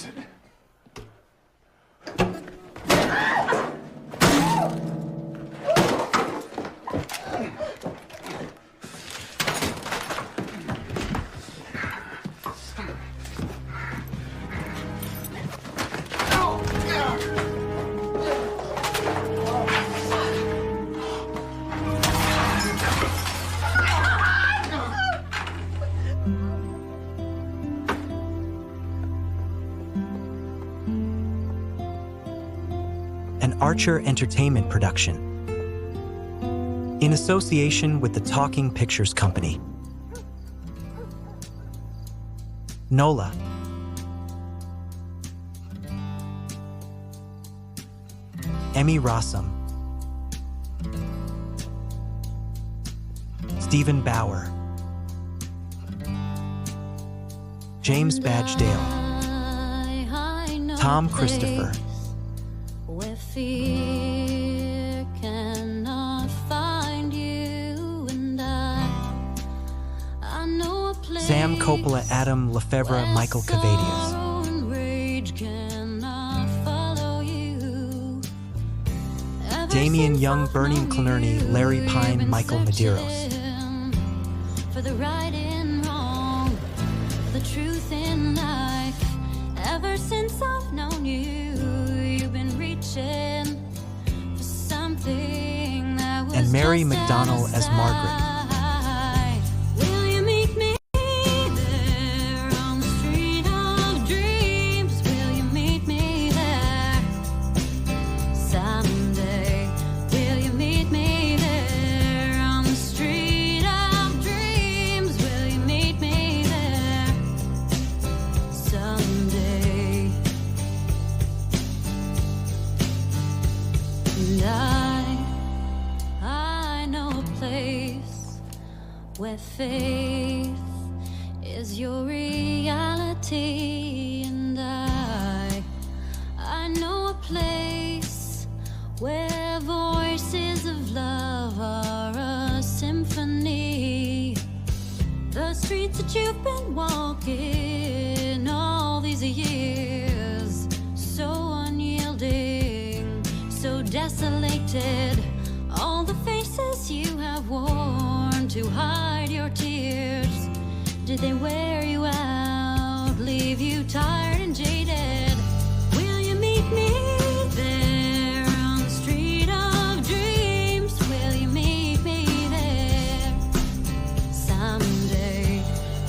is it? An Archer Entertainment production, in association with the Talking Pictures Company. Nola. Emmy Rossum. Stephen Bauer. James Badge Dale. Tom Christopher. Where fear cannot find you, and I know a place Sam Coppola, Adam Lefevre, Michael Cavadias. sorrow and rage cannot follow you. Ever Damian since Young, I've Bernie known Clerney, you, Larry you've Pine, been Michael Medeiros. searching for the right and wrong, the truth in life. Ever since I've known you, you've been reaching for something that was And Mary just McDonnell as Margaret. outside. Will you meet me there on the street of dreams? Will you meet me there someday? Will you meet me there on the street of dreams? Will you meet me there someday? And I know a place where faith is your reality, and I know a place where voices of love are a symphony. The streets that you've been walking all these years, so unyielding, so desolated. All the faces you have worn to hide your tears, did they wear you out, leave you tired and jaded? Will you meet me there on the street of dreams? Will you meet me there someday?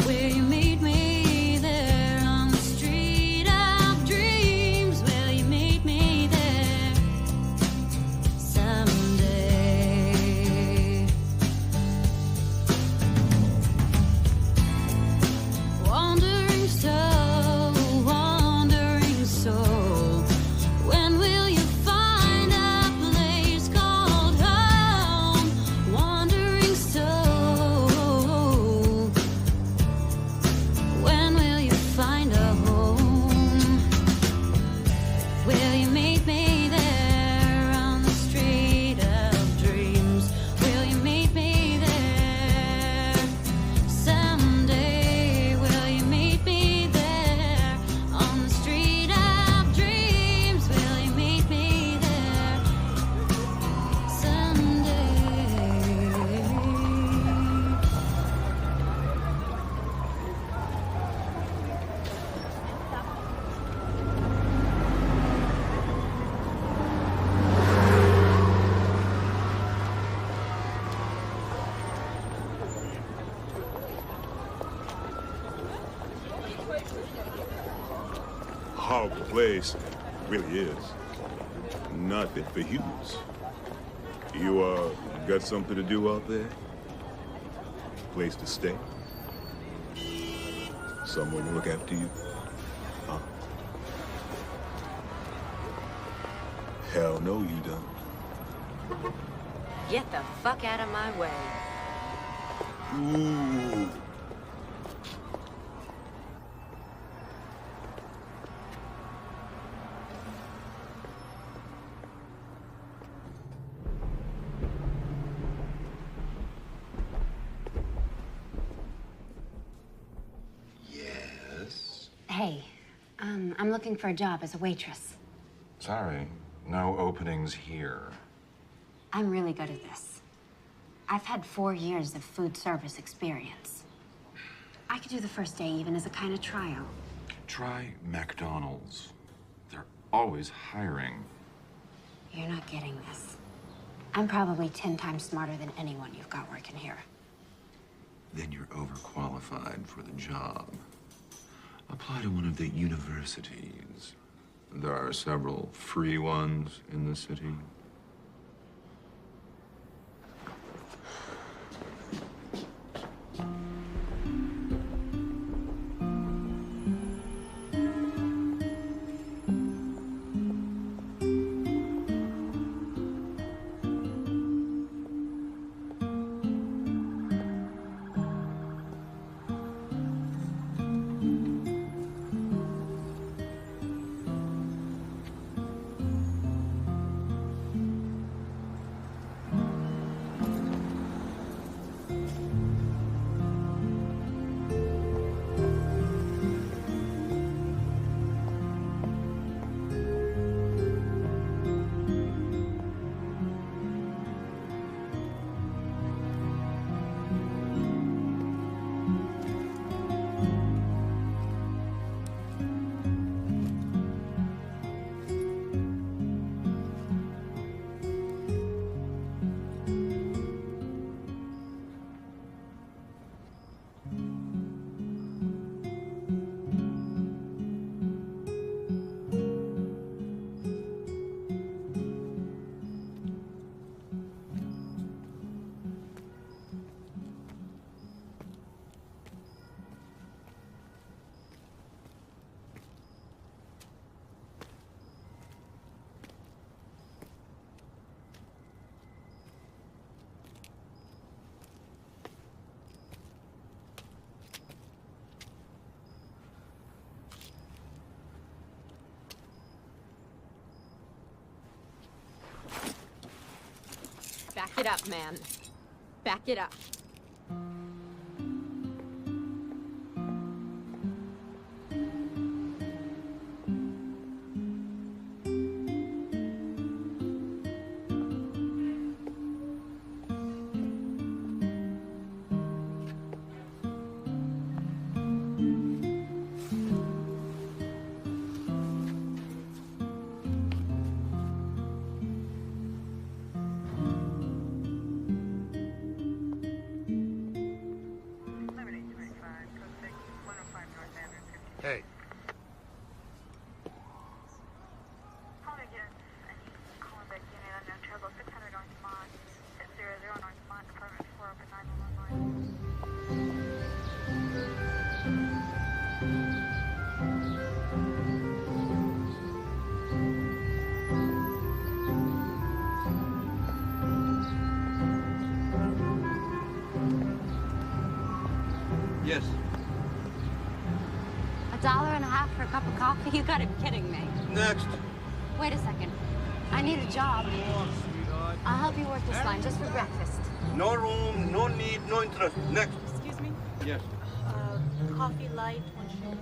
Will you meet me there on the street of dreams? Will you meet me there someday? Wandering soul, when will you find a place called home? Wandering soul, when will you find a home? Will you meet me there on the street of dreams? Will you meet me there someday? Will you meet me there on the street of dreams? Will you meet me there someday? Horrible place. It really is. Nothing for humans. You, got something to do out there? Place to stay? Someone to look after you? Huh? Hell no, you don't. Get the fuck out of my way. Ooh. Hey, I'm looking for a job as a waitress. Sorry, no openings here. I'm really good at this. I've had 4 years of food service experience. I could do the first day even as a kind of trial. Try McDonnell's. They're always hiring. You're not getting this. I'm probably 10 times smarter than anyone you've got working here. Then you're overqualified for the job. Apply to one of the universities. There are several free ones in the city. Back it up, man. Back it up. Hey. Yes. $1.50 for a cup of coffee? You gotta be kidding me. Next. Wait a second. I need a job. I'll help you work this line just for breakfast. No room, no need, no interest. Next. Excuse me? Yes. Coffee light, 1 sugar.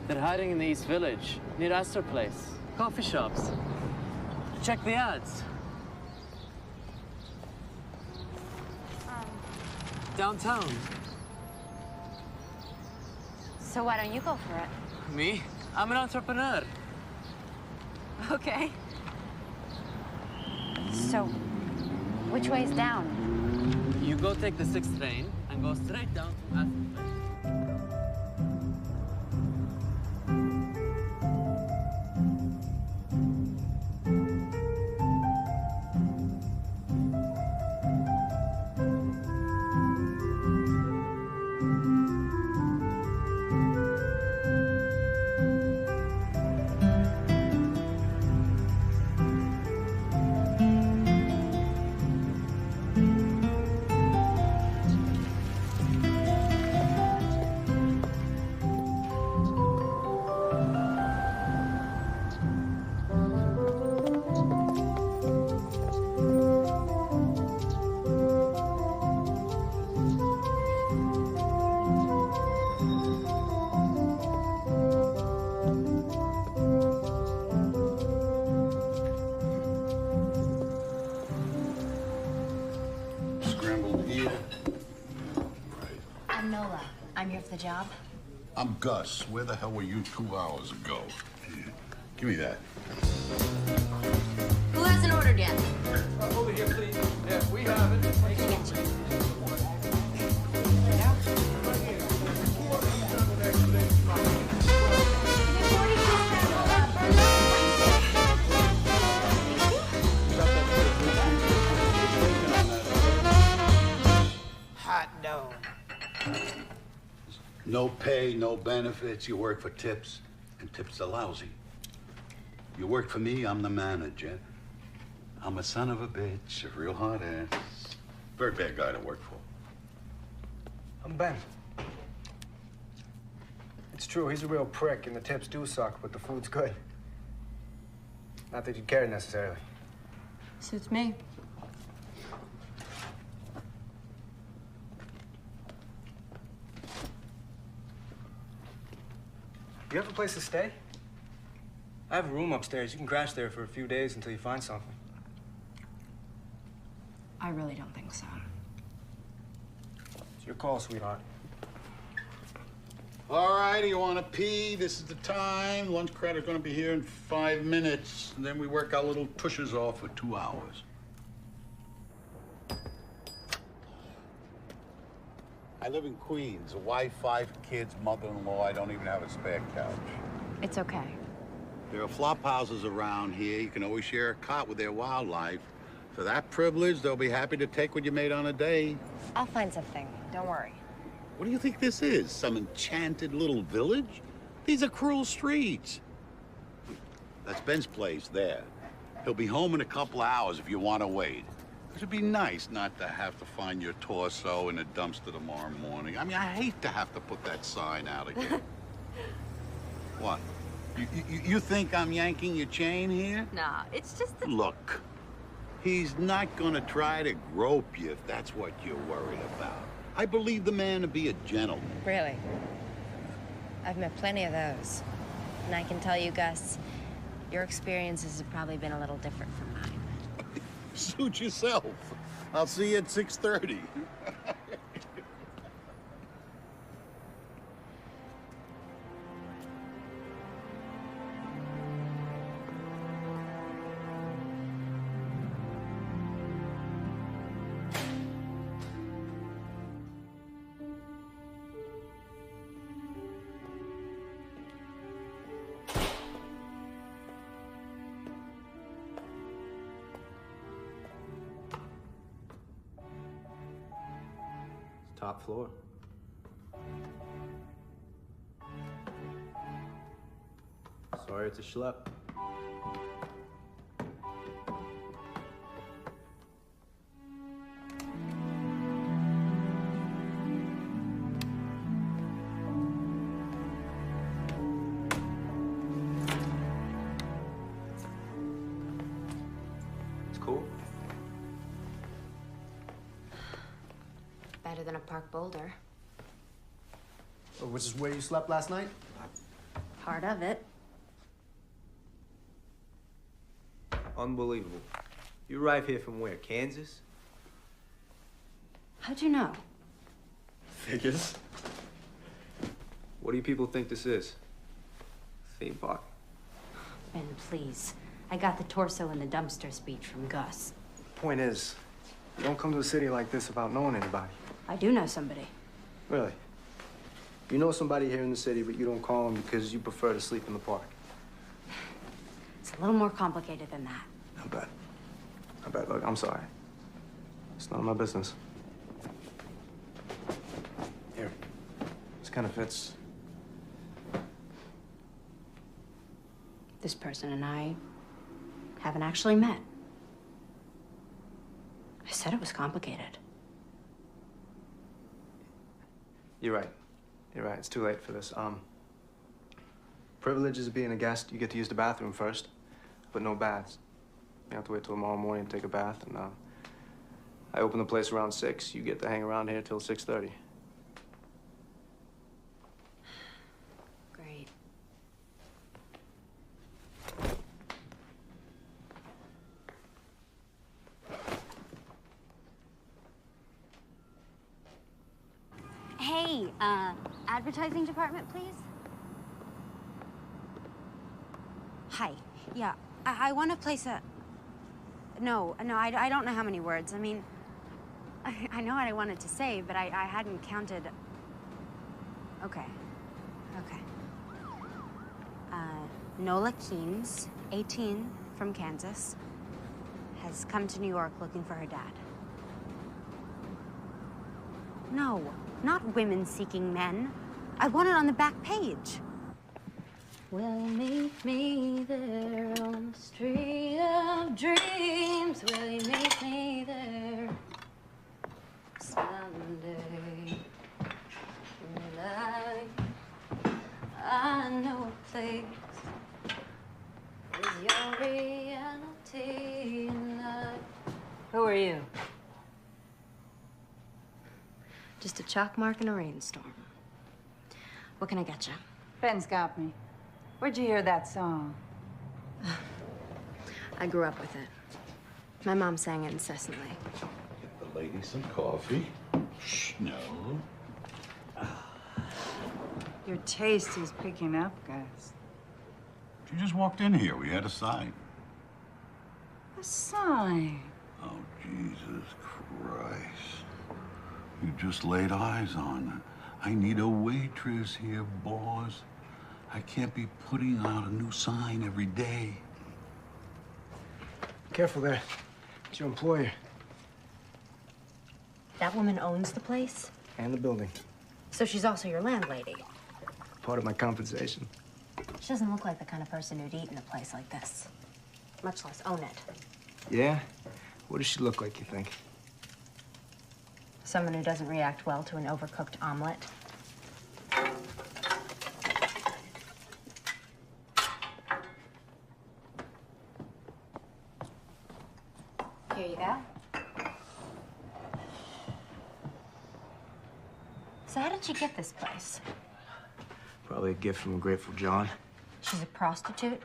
They're hiding in the East Village, near Astor Place. Coffee shops. Check the ads. Downtown. So why don't you go for it? Me? I'm an entrepreneur. Okay. So, which way's down? You go take the 6th train and go straight down to Astor Place. here. I'm Nola. I'm here for the job. I'm Gus. Where the hell were you 2 hours ago? Give me that. Who hasn't ordered yet? Over here, please. Yeah, we have it. Hot dog. No pay, no benefits. You work for tips, and tips are lousy. You work for me, I'm the manager. I'm a son of a bitch, a real hard ass. Very bad guy to work for. I'm Ben. It's true, he's a real prick, and the tips do suck, but the food's good. Not that you'd care necessarily. Suits me. You have a place to stay? I have a room upstairs. You can crash there for a few days until you find something. I really don't think so. It's your call, sweetheart. All right, you want to pee? This is the time. Lunch credit's going to be here in 5 minutes. And then we work our little tushes off for 2 hours. I live in Queens. A wife, 5 kids, mother-in-law. I don't even have a spare couch. It's okay. There are flop houses around here. You can always share a cot with their wildlife. For that privilege, they'll be happy to take what you made on a day. I'll find something. Don't worry. What do you think this is? Some enchanted little village? These are cruel streets. That's Ben's place there. He'll be home in a couple of hours if you want to wait. It'd be nice not to have to find your torso in a dumpster tomorrow morning. I mean, I hate to have to put that sign out again. What? You think I'm yanking your chain here? Nah, it's just that... Look, he's not gonna try to grope you if that's what you're worried about. I believe the man to be a gentleman. Really? I've met plenty of those. And I can tell you, Gus, your experiences have probably been a little different from mine. Suit yourself. I'll see you at 6:30. Top floor. Sorry, it's a schlep. It's cool. Better than a park boulder. Which is where you slept last night? Part of it. Unbelievable. You arrived here from where, Kansas? How'd you know? Figures. What do you people think this is? Theme park? Ben, please. I got the torso in the dumpster speech from Gus. Point is, you don't come to a city like this without knowing anybody. I do know somebody. Really? You know somebody here in the city, but you don't call them because you prefer to sleep in the park. It's a little more complicated than that. I bet. I bet. Look, I'm sorry. It's none of my business. Here. This kind of fits. This person and I haven't actually met. I said it was complicated. You're right. You're right. It's too late for this. Privileges of being a guest, you get to use the bathroom first, but no baths. You have to wait till tomorrow morning to take a bath, and I open the place around 6. You get to hang around here till 6:30. Great. Hey, advertising department, please? Hi. Yeah, I want to place a... No, I don't know how many words. I mean, I know what I wanted to say, but I hadn't counted. Okay. Nola Keynes, 18, from Kansas, has come to New York looking for her dad. No, not women seeking men. I want it on the back page. Will you meet me there on the street of dreams? Will you meet me there someday? I know a place is your reality and Who are you? Just a chalk mark in a rainstorm. What can I get you? Ben's got me. Where'd you hear that song? I grew up with it. My mom sang it incessantly. Get the lady some coffee. Shh, no. Your taste is picking up, guys. She just walked in here. We had a sign. A sign? Oh, Jesus Christ. You just laid eyes on her. I need a waitress here, boss. I can't be putting out a new sign every day. Careful there. It's your employer. That woman owns the place? And the building. So she's also your landlady? Part of my compensation. She doesn't look like the kind of person who'd eat in a place like this, much less own it. Yeah? What does she look like, you think? Someone who doesn't react well to an overcooked omelet. Here you go. So how did she get this place? Probably a gift from a Grateful John. She's a prostitute?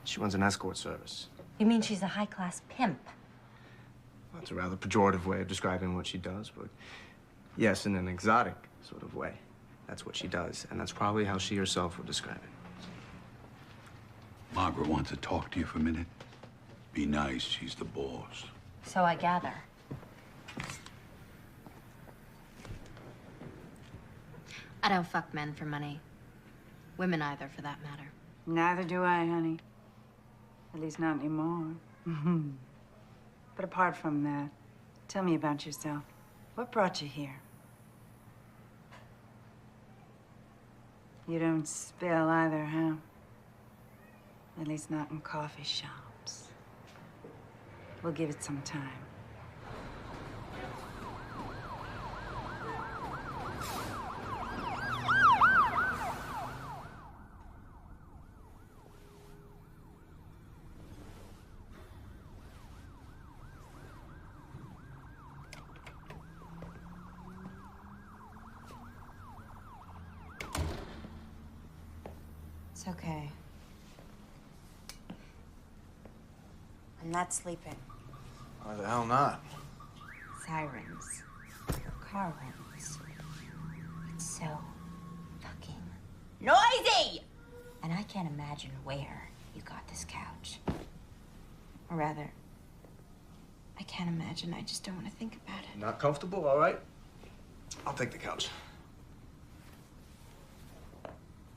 She runs an escort service. You mean she's a high-class pimp? Well, it's a rather pejorative way of describing what she does, but yes, in an exotic sort of way. That's what she does, and that's probably how she herself would describe it. Margaret wants to talk to you for a minute. Be nice, she's the boss. So I gather. I don't fuck men for money. Women either, for that matter. Neither do I, honey. At least not anymore. But apart from that, tell me about yourself. What brought you here? You don't spill either, huh? At least not in coffee shops. We'll give it some time. It's okay. I'm not sleeping. Why the hell not? Sirens. Car rims. It's so fucking noisy! And I can't imagine where you got this couch. Or rather, I can't imagine. I just don't want to think about it. Not comfortable? All right. I'll take the couch.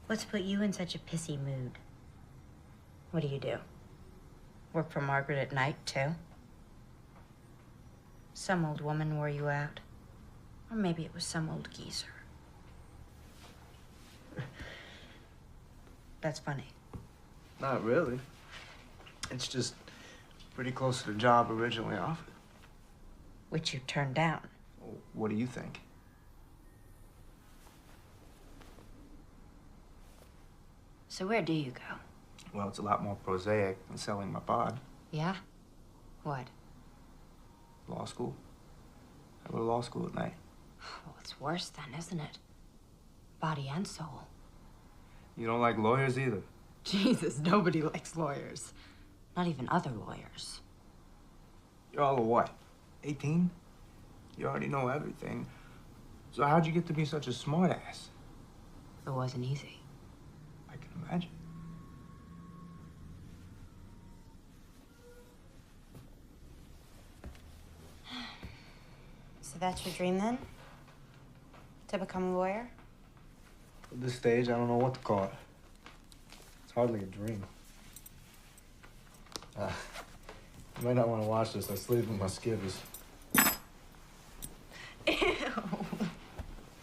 What's put you in such a pissy mood? What do? Work for Margaret at night, too? Some old woman wore you out. Or maybe it was some old geezer. That's funny. Not really. It's just pretty close to the job originally offered. Which you turned down. Well, what do you think? So where do you go? Well, it's a lot more prosaic than selling my pod. Yeah? What? Law school. I go to law school at night. Well, it's worse then, isn't it? Body and soul. You don't like lawyers either? Jesus, nobody likes lawyers. Not even other lawyers. You're all of what? 18? You already know everything. So how'd you get to be such a smartass? It wasn't easy. I can imagine. So that's your dream then? To become a lawyer? At this stage, I don't know what to call it. It's hardly a dream. You might not want to watch this. I sleep with my skivvies. Ew.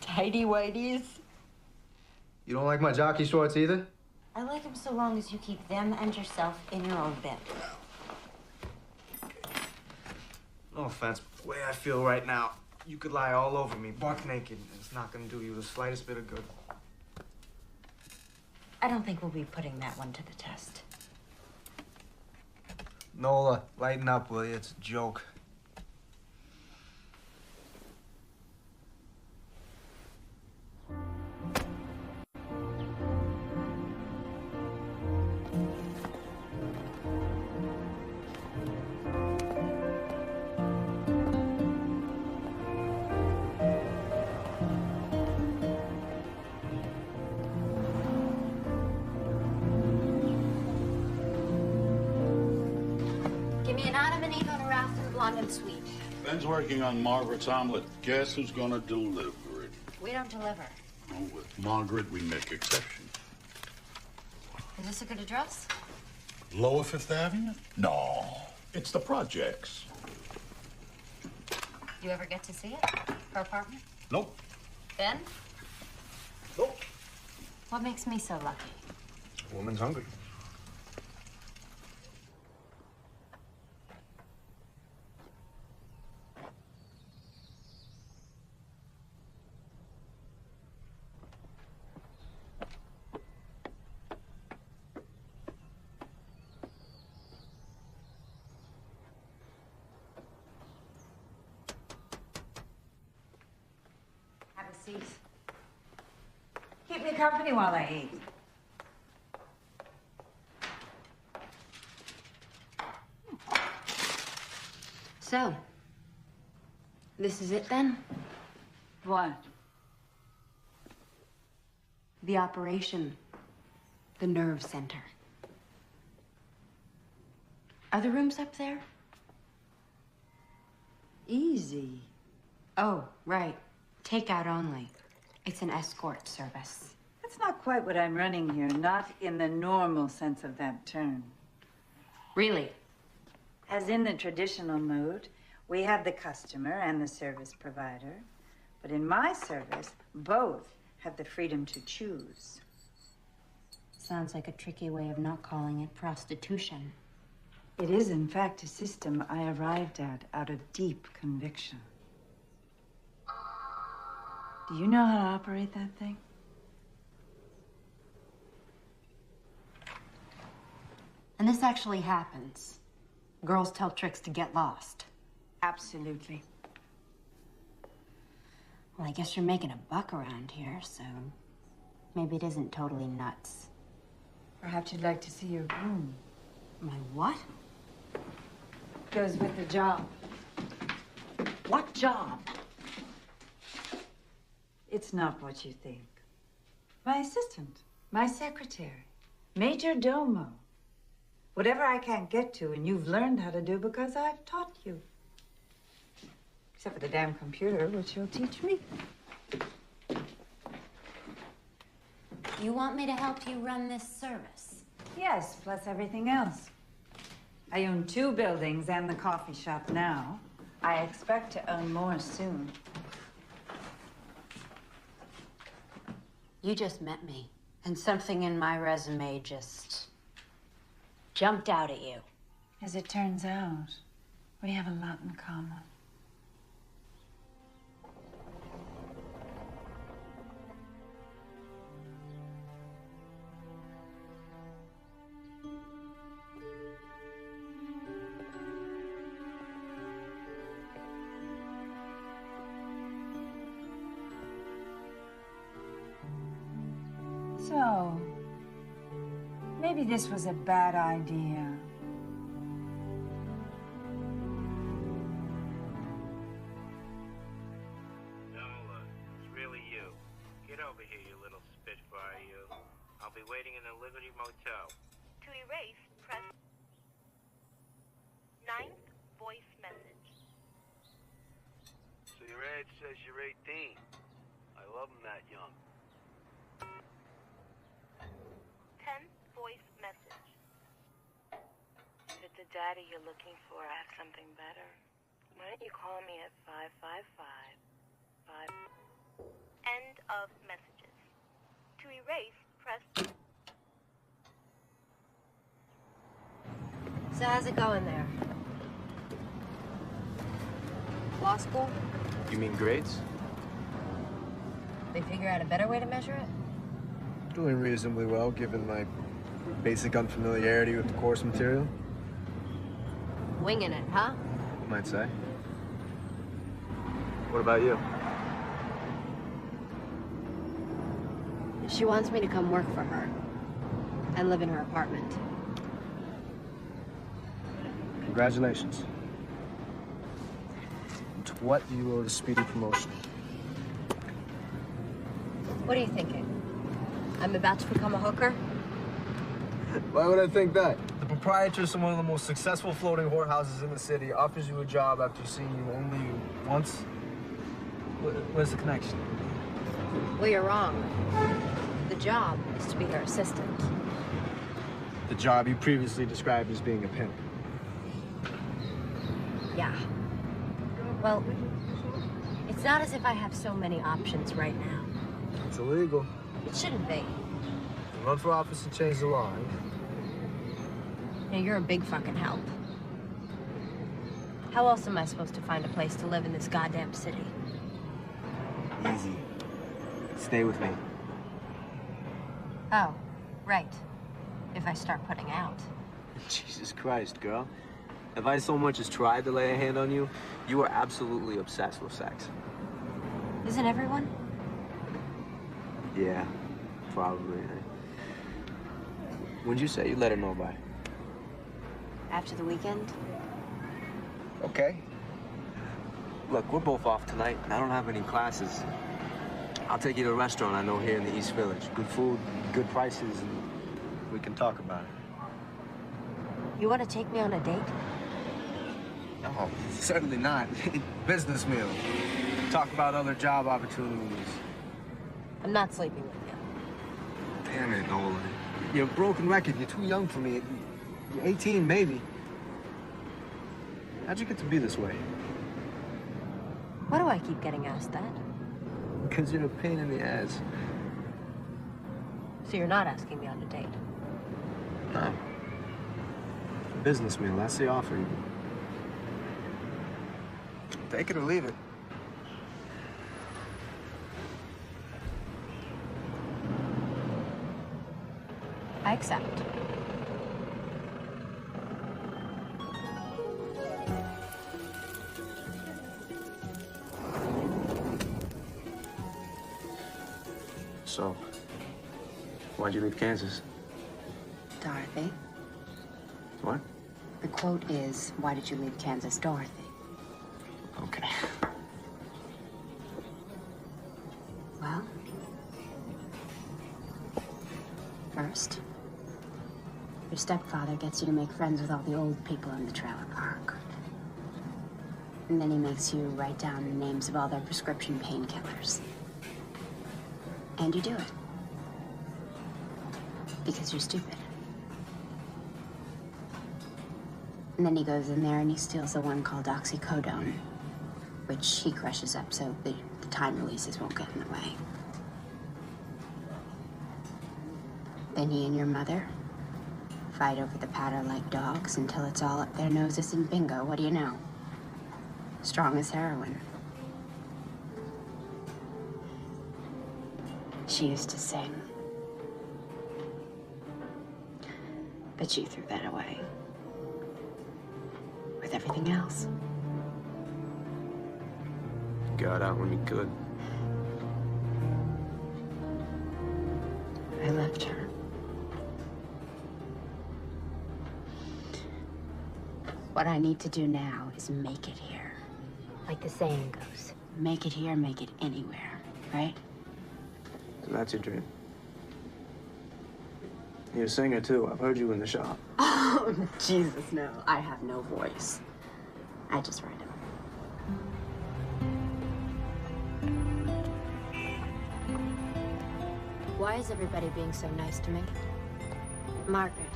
Tidy whities. You don't like my jockey shorts either? I like them so long as you keep them and yourself in your own bed. No offense, but the way I feel right now, you could lie all over me, buck naked, and it's not gonna do you the slightest bit of good. I don't think we'll be putting that one to the test. Nola, lighten up, will you? It's a joke. Give me an Adam and Eve on a raft and a blonde and sweet. Ben's working on Margaret's omelet. Guess who's gonna deliver it? We don't deliver. Oh, with Margaret, we make exceptions. Is this a good address? Lower Fifth Avenue? No, it's the projects. You ever get to see it? Her apartment? Nope. Ben? Nope. What makes me so lucky? A woman's hungry. Have a seat. Keep me company while I eat. So, this is it then? What? The operation. The nerve center. Are the rooms up there? Easy. Oh, right. Takeout only. It's an escort service. That's not quite what I'm running here, not in the normal sense of that term. Really? As in the traditional mood, we have the customer and the service provider. But in my service, both have the freedom to choose. Sounds like a tricky way of not calling it prostitution. It is, in fact, a system I arrived at out of deep conviction. Do you know how to operate that thing? And this actually happens. Girls tell tricks to get lost. Absolutely. Well, I guess you're making a buck around here, so maybe it isn't totally nuts. Perhaps you'd like to see your room. My what? Goes with the job. What job? It's not what you think. My assistant, my secretary, major domo. Whatever I can't get to and you've learned how to do because I've taught you. Except for the damn computer, which you'll teach me. You want me to help you run this service? Yes, plus everything else. I own 2 buildings and the coffee shop now. I expect to own more soon. You just met me, and something in my resume just jumped out at you. As it turns out, we have a lot in common. So, maybe this was a bad idea. Nola, over here, you little spitfire, you. I'll be waiting in the Liberty Motel. To erase, press 9th voice message. So your ad says you're 18. I love them that young. 10th voice message. If it's a daddy you're looking for, I have something better. Why don't you call me at 555-5... End of messages. To erase, press... So how's it going there? Law school? You mean grades? They figure out a better way to measure it? Doing reasonably well, given my basic unfamiliarity with the course material. Winging it, huh? You might say. What about you? She wants me to come work for her and live in her apartment. Congratulations. To what do you owe the speedy promotion? What are you thinking? I'm about to become a hooker? Why would I think that? The proprietress of one of the most successful floating whorehouses in the city offers you a job after seeing you only once? Where's the connection? Well, you're wrong. The job is to be her assistant. The job you previously described as being a pimp. Yeah. Well, it's not as if I have so many options right now. It's illegal. It shouldn't be. Run for office and change the law. You know, you're a big fucking help. How else am I supposed to find a place to live in this goddamn city? Easy. Stay with me. Oh, right. If I start putting out. Jesus Christ, girl. If I so much as tried to lay a hand on you, you are absolutely obsessed with sex. Isn't everyone? Yeah, probably. When'd you say you'd let her know by? After the weekend? Okay. Look, we're both off tonight, and I don't have any classes. I'll take you to a restaurant I know here in the East Village. Good food, good prices, and we can talk about it. You want to take me on a date? No, certainly not. Business meal. Talk about other job opportunities. I'm not sleeping with you. Damn it, Nola. You're a broken record. You're too young for me. You're 18, maybe. How'd you get to be this way? Why do I keep getting asked that? Because you're a pain in the ass. So you're not asking me on a date? No. Business meal, that's the offer. Take it or leave it. I accept. So, why'd you leave Kansas? Dorothy. What? The quote is, why did you leave Kansas, Dorothy? Okay. Well, first, your stepfather gets you to make friends with all the old people in the trailer park. And then he makes you write down the names of all their prescription painkillers. And you do it. Because you're stupid. And then he goes in there and he steals the one called oxycodone, which he crushes up so the time releases won't get in the way. Then he and your mother fight over the powder like dogs until it's all up their noses, and bingo, what do you know? Strong as heroin. She used to sing. But she threw that away. With everything else. Got out when you could. I left her. What I need to do now is make it here. Like the saying goes. Make it here, make it anywhere, right? That's your dream. You're a singer, too. I've heard you in the shop. Oh, Jesus, no. I have no voice. I just write them. Why is everybody being so nice to me? Margaret,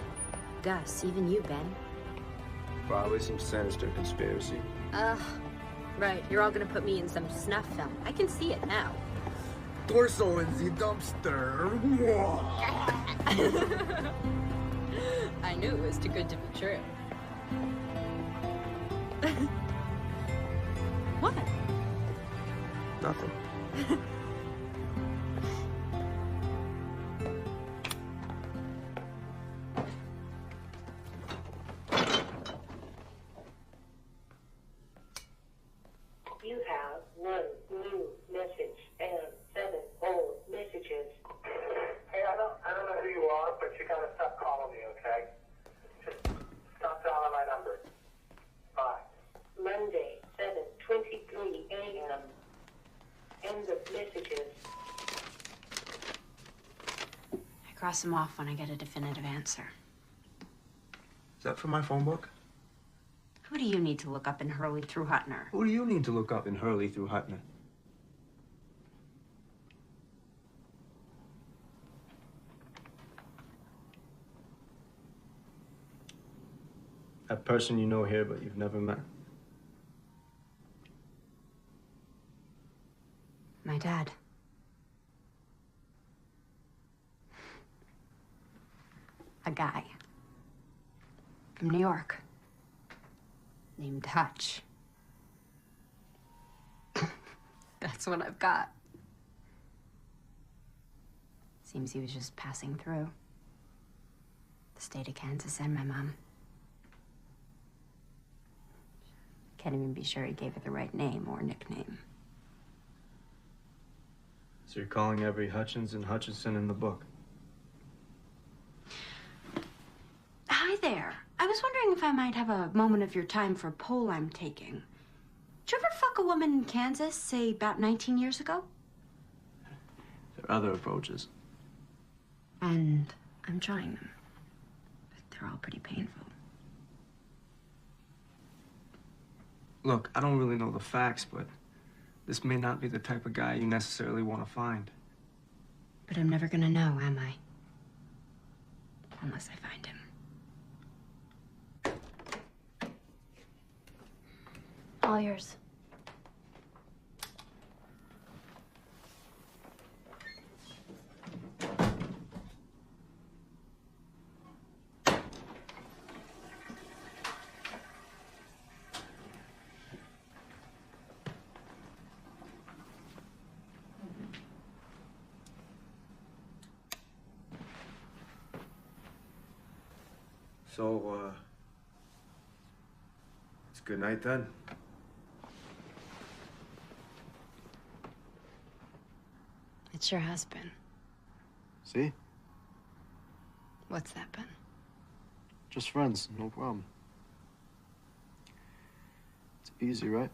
Gus, even you, Ben. Probably some sinister conspiracy. Ugh. Right, you're all gonna put me in some snuff film. I can see it now. Torso in the dumpster. I knew it was too good to be true. What? Nothing. You have 1 new message and 7 old messages. Hey, I don't know who you are, but you gotta stop calling me, okay? Just stop dialing my number. Bye. Monday, 7:23 a.m. End of messages. I cross them off when I get a definitive answer. Is that from my phone book? Who do you need to look up in Hurley through Hutner? Who do you need to look up in Hurley through Hutner? That person you know here, but you've never met. My dad. A guy. From New York. Named Hutch. That's what I've got. Seems he was just passing through. The state of Kansas and my mom. Can't even be sure he gave her the right name or nickname. So you're calling every Hutchins and Hutchinson in the book? Hi there. I was wondering if I might have a moment of your time for a poll I'm taking. Did you ever fuck a woman in Kansas, say about 19 years ago? There are other approaches. And I'm trying them. But they're all pretty painful. Look, I don't really know the facts, but this may not be the type of guy you necessarily want to find. But I'm never gonna know, am I? Unless I find him. All yours. So, it's good night then. It sure has been. See? What's that been? Just friends, no problem. It's easy, right?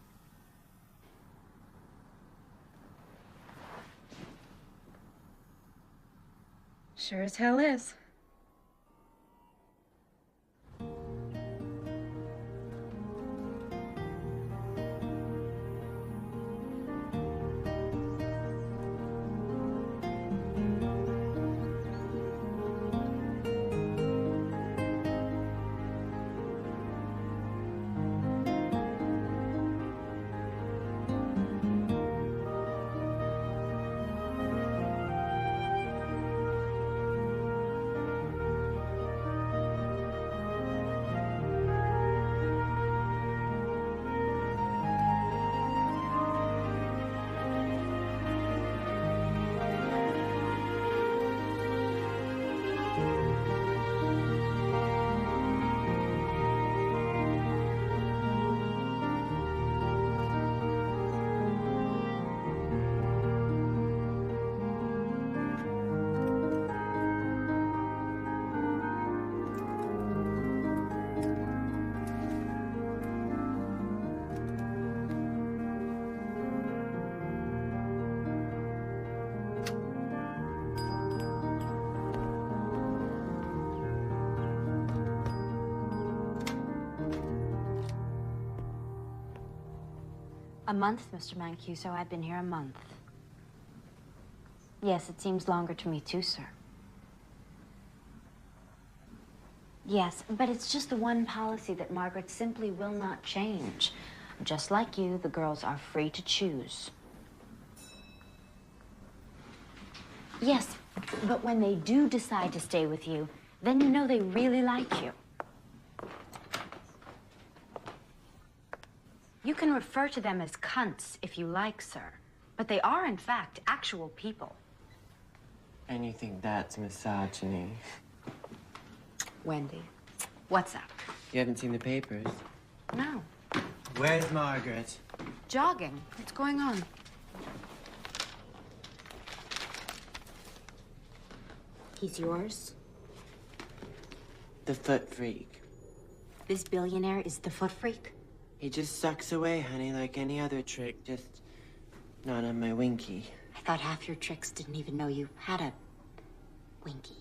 Sure as hell is. A month, Mr. Mancuso. I've been here a month. Yes, it seems longer to me too, sir. Yes, but it's just the one policy that Margaret simply will not change. Just like you, the girls are free to choose. Yes, but when they do decide to stay with you, then you know they really like you. You can refer to them as cunts if you like, sir. But they are, in fact, actual people. And you think that's misogyny? Wendy, what's up? You haven't seen the papers? No. Where's Margaret? Jogging. What's going on? He's yours? The foot freak. This billionaire is the foot freak? He just sucks away, honey, like any other trick, just not on my winky. I thought half your tricks didn't even know you had a winky.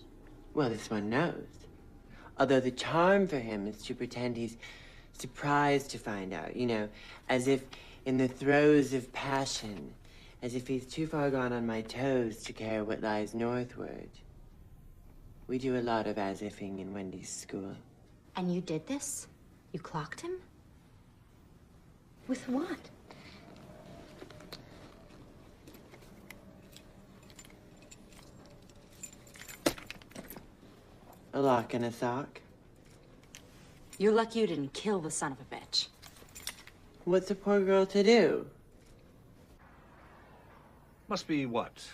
Well, this one knows. Although the charm for him is to pretend he's surprised to find out, you know, as if in the throes of passion, as if he's too far gone on my toes to care what lies northward. We do a lot of as-ifing in Wendy's school. And you did this? You clocked him? With what? A lock and a sock. You're lucky you didn't kill the son of a bitch. What's a poor girl to do? Must be, what,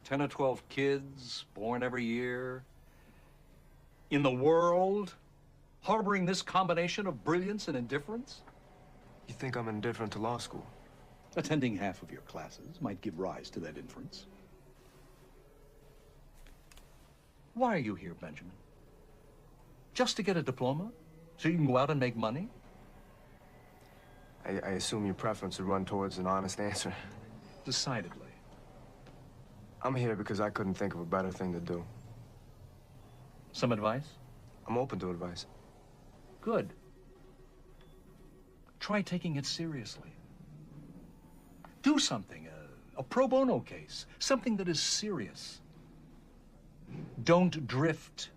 10 or 12 kids born every year? In the world? Harboring this combination of brilliance and indifference? You think I'm indifferent to law school? Attending half of your classes might give rise to that inference. Why are you here, Benjamin? Just to get a diploma? So you can go out and make money? I assume your preference would run towards an honest answer. Decidedly. I'm here because I couldn't think of a better thing to do. Some advice? I'm open to advice. Good. Try taking it seriously. Do something, a pro bono case, something that is serious. Don't drift.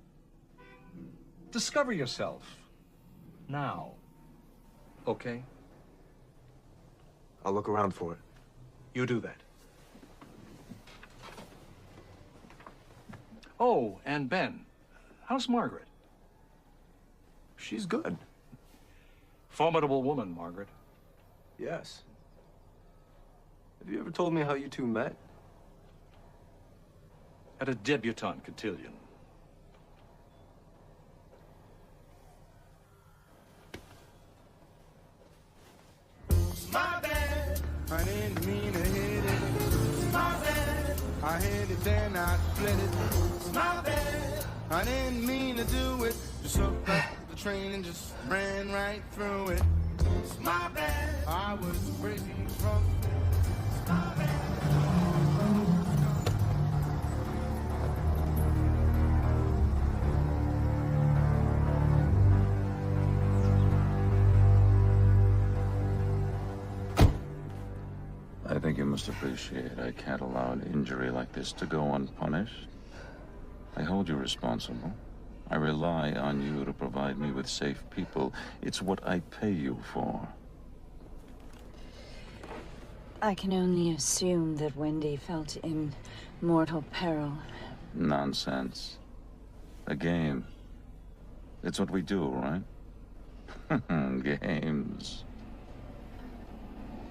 Discover yourself. Now. Okay? I'll look around for it. You do that. Oh, and Ben, how's Margaret? She's good. Formidable woman, Margaret. Yes. Have you ever told me how you two met? At a debutante cotillion. My bad, I didn't mean to hit it. My bad, I hit it then I split it. My bad, I didn't mean to do it. Just looked up the train and just ran right through it. My bad, I was crazy drunk. My bad. I think you must appreciate I can't allow an injury like this to go unpunished. I hold you responsible. I rely on you to provide me with safe people. It's what I pay you for. I can only assume that Wendy felt in mortal peril. Nonsense. A game. It's what we do, right? Games.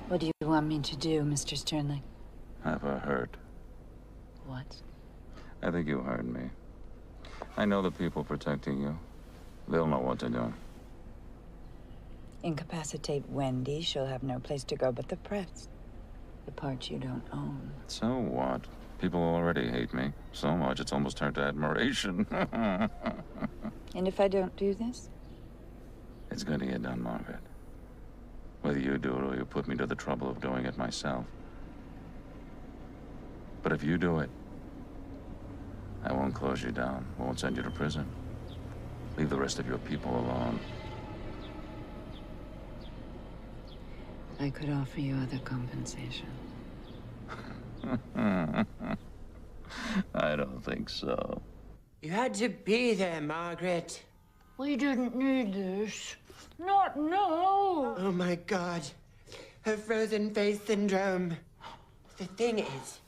What do you want me to do, Mr. Sternling? Have her hurt. What? I think you heard me. I know the people protecting you. They'll know what to do. Incapacitate Wendy, she'll have no place to go but the press. The part you don't own. So what? People already hate me. So much it's almost turned to admiration. And if I don't do this? It's gonna get done, Margaret. Whether you do it or you put me to the trouble of doing it myself. But if you do it, I won't close you down, won't send you to prison. Leave the rest of your people alone. I could offer you other compensation. I don't think so. You had to be there, Margaret. We didn't need this. Not now. Oh my God. Her frozen face syndrome. The thing is,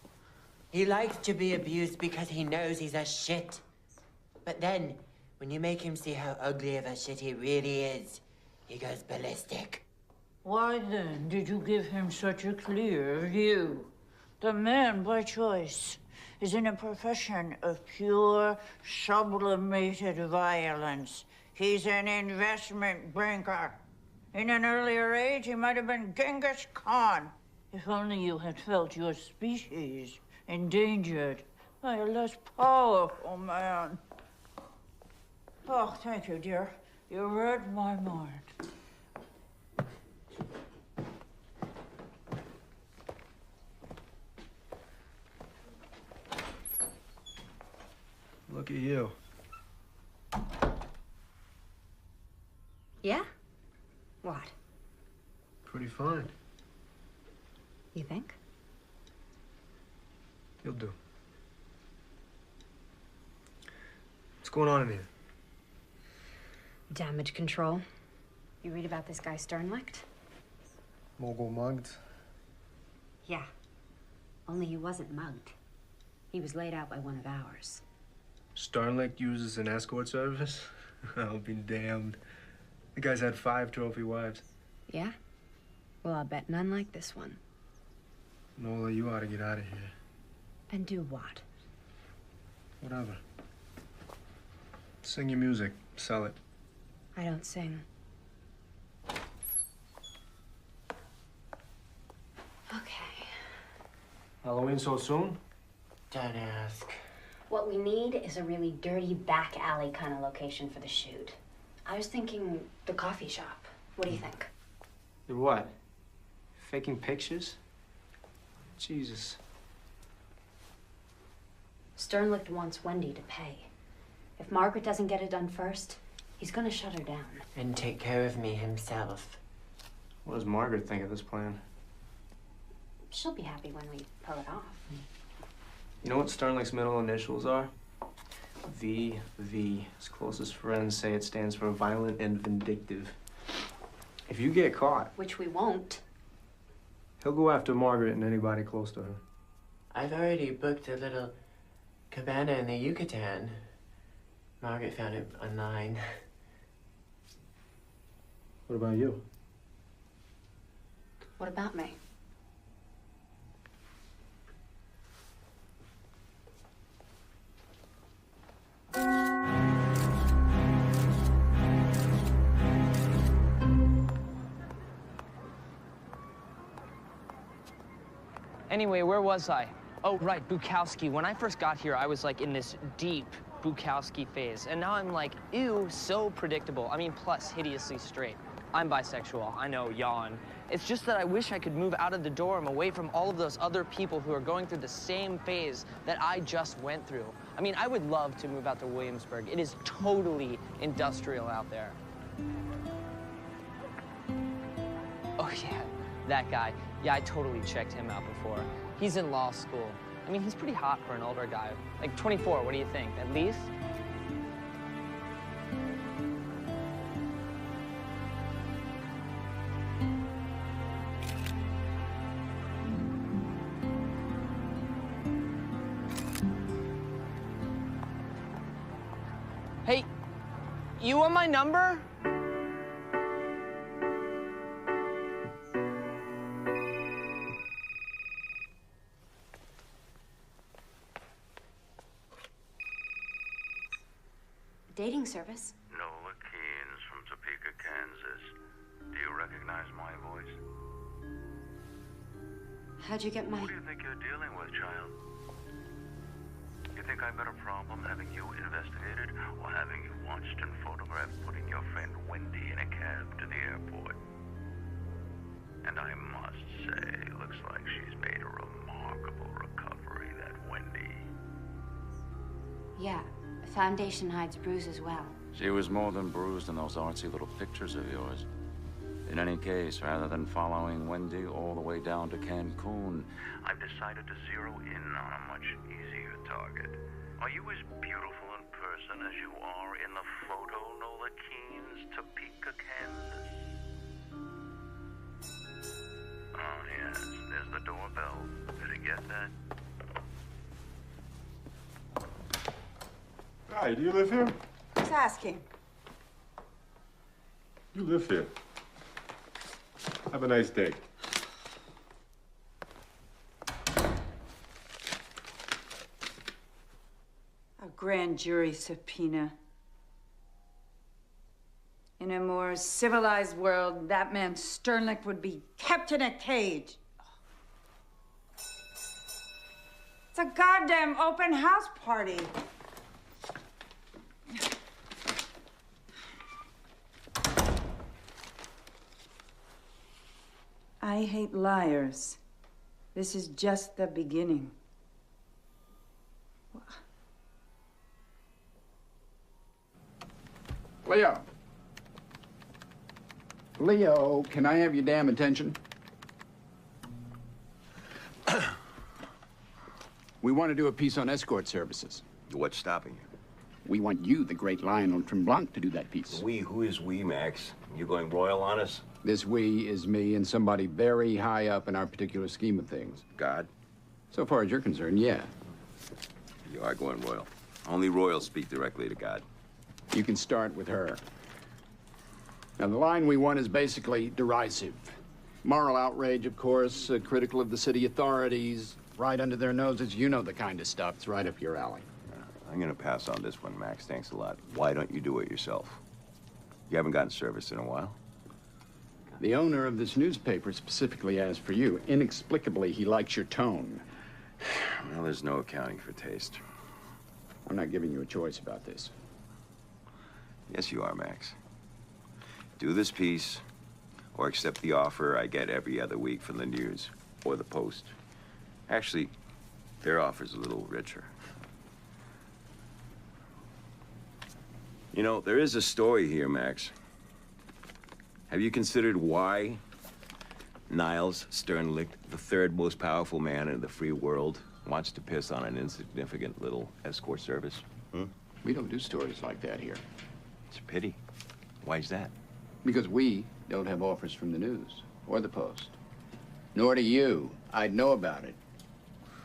he likes to be abused because he knows he's a shit. But then, when you make him see how ugly of a shit he really is, he goes ballistic. Why then did you give him such a clear view? The man, by choice, is in a profession of pure, sublimated violence. He's an investment banker. In an earlier age, he might have been Genghis Khan. If only you had felt your species endangered by a less powerful man. Oh, thank you, dear. You read my mind. Look at you. Yeah? What? Pretty fine. You think? You'll do. What's going on in here? Damage control. You read about this guy Sternlicht? Mogul mugged? Yeah. Only he wasn't mugged. He was laid out by one of ours. Sternlicht uses an escort service? I'll be damned. The guy's had 5 trophy wives. Yeah? Well, I'll bet none like this one. Nola, you ought to get out of here. And do what? Whatever. Sing your music. Sell it. I don't sing. Okay. Halloween so soon? Don't ask. What we need is a really dirty back alley kind of location for the shoot. I was thinking the coffee shop. What do you think? You're what? Faking pictures? Jesus. Sternlicht wants Wendy to pay. If Margaret doesn't get it done first, he's gonna shut her down. And take care of me himself. What does Margaret think of this plan? She'll be happy when we pull it off. You know what Sternlicht's middle initials are? VV. His closest friends say it stands for violent and vindictive. If you get caught, Which we won't. he'll go after Margaret and anybody close to her. I've already booked a little cabana in the Yucatan. Margaret found it online. What about you? What about me? Anyway, where was I? Oh, right, Bukowski. When I first got here, I was like in this deep Bukowski phase. And now I'm like, ew, so predictable. I mean, plus hideously straight. I'm bisexual, I know, yawn. It's just that I wish I could move out of the dorm, away from all of those other people who are going through the same phase that I just went through. I mean, I would love to move out to Williamsburg. It is totally industrial out there. Oh, yeah, that guy. Yeah, I totally checked him out before. He's in law school. I mean, he's pretty hot for an older guy. Like 24, what do you think? At least? Hey, you want my number? Dating service. Nola Keynes from Topeka, Kansas. Do you recognize my voice? How'd you get my... Who do you think you're dealing with, child? You think I've got a problem having you investigated or having you watched and photographed putting your friend Wendy in a cab to the airport? And I must say, looks like she's made a remarkable recovery, that Wendy. Yeah, foundation hides bruises well. She was more than bruised in those artsy little pictures of yours. In any case, rather than following Wendy all the way down to Cancun, I've decided to zero in on a much easier target. Are you as beautiful in person as you are in the photo, Nola.English, Topeka, Kansas? Oh, yes, there's the doorbell. Did I get that? Hi, do you live here? Who's asking? You live here. Have a nice day. A grand jury subpoena. In a more civilized world, that man Sternlicht would be kept in a cage. It's a goddamn open house party. I hate liars. This is just the beginning. Leo. Leo, can I have your damn attention? We want to do a piece on escort services. What's stopping you? We want you, the great Lionel Tremblant, to do that piece. We? Who is we, Max? You going royal on us? This we is me and somebody very high up in our particular scheme of things. God? So far as you're concerned, yeah. You are going royal. Only royals speak directly to God. You can start with her. Now, the line we want is basically derisive. Moral outrage, of course, critical of the city authorities, right under their noses. You know the kind of stuff. It's right up your alley. I'm gonna pass on this one, Max. Thanks a lot. Why don't you do it yourself? You haven't gotten service in a while. The owner of this newspaper specifically asked for you. Inexplicably, he likes your tone. Well, there's no accounting for taste. I'm not giving you a choice about this. Yes, you are, Max. Do this piece, or accept the offer I get every other week from the News or the Post. Actually, their offer's a little richer. You know, there is a story here, Max. Have you considered why Niles Sternlicht, the third most powerful man in the free world, wants to piss on an insignificant little escort service? We don't do stories like that here. It's a pity. Why's that? Because we don't have offers from the News or the Post. Nor do you. I'd know about it.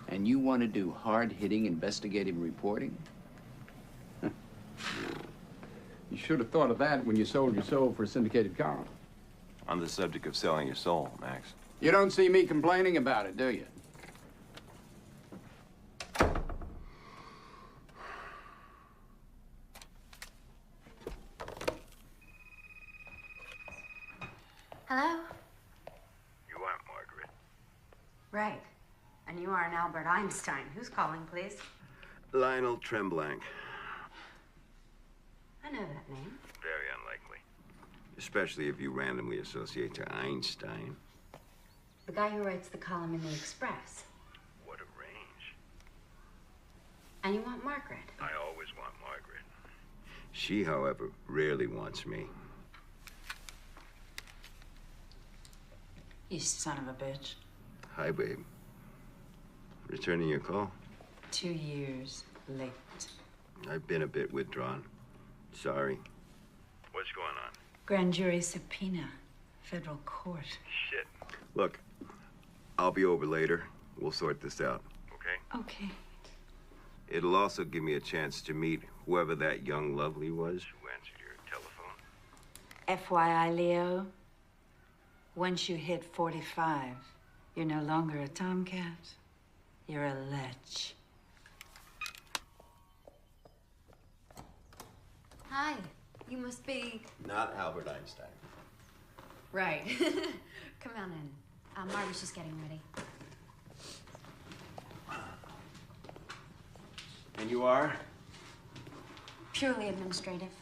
And you want to do hard-hitting investigative reporting? You should have thought of that when you sold your soul for a syndicated column. On the subject of selling your soul, Max. You don't see me complaining about it, do you? Hello? You aren't Margaret. Right. And you are an Albert Einstein. Who's calling, please? Lionel Tremblant. I know that name. Very unlikely. Especially if you randomly associate to Einstein. The guy who writes the column in the Express. What a range. And you want Margaret? I always want Margaret. She, however, rarely wants me. You son of a bitch. Hi, babe. Returning your call? 2 years late. I've been a bit withdrawn. Sorry. What's going on? Grand jury subpoena. Federal court. Shit. Look, I'll be over later. We'll sort this out. Okay? Okay. It'll also give me a chance to meet whoever that young lovely was. Who answered your telephone? FYI, Leo, once you hit 45, you're no longer a tomcat. You're a lech. Hi. You must be... Not Albert Einstein. Right. Come on in. Margaret's just getting ready. And you are? Purely administrative.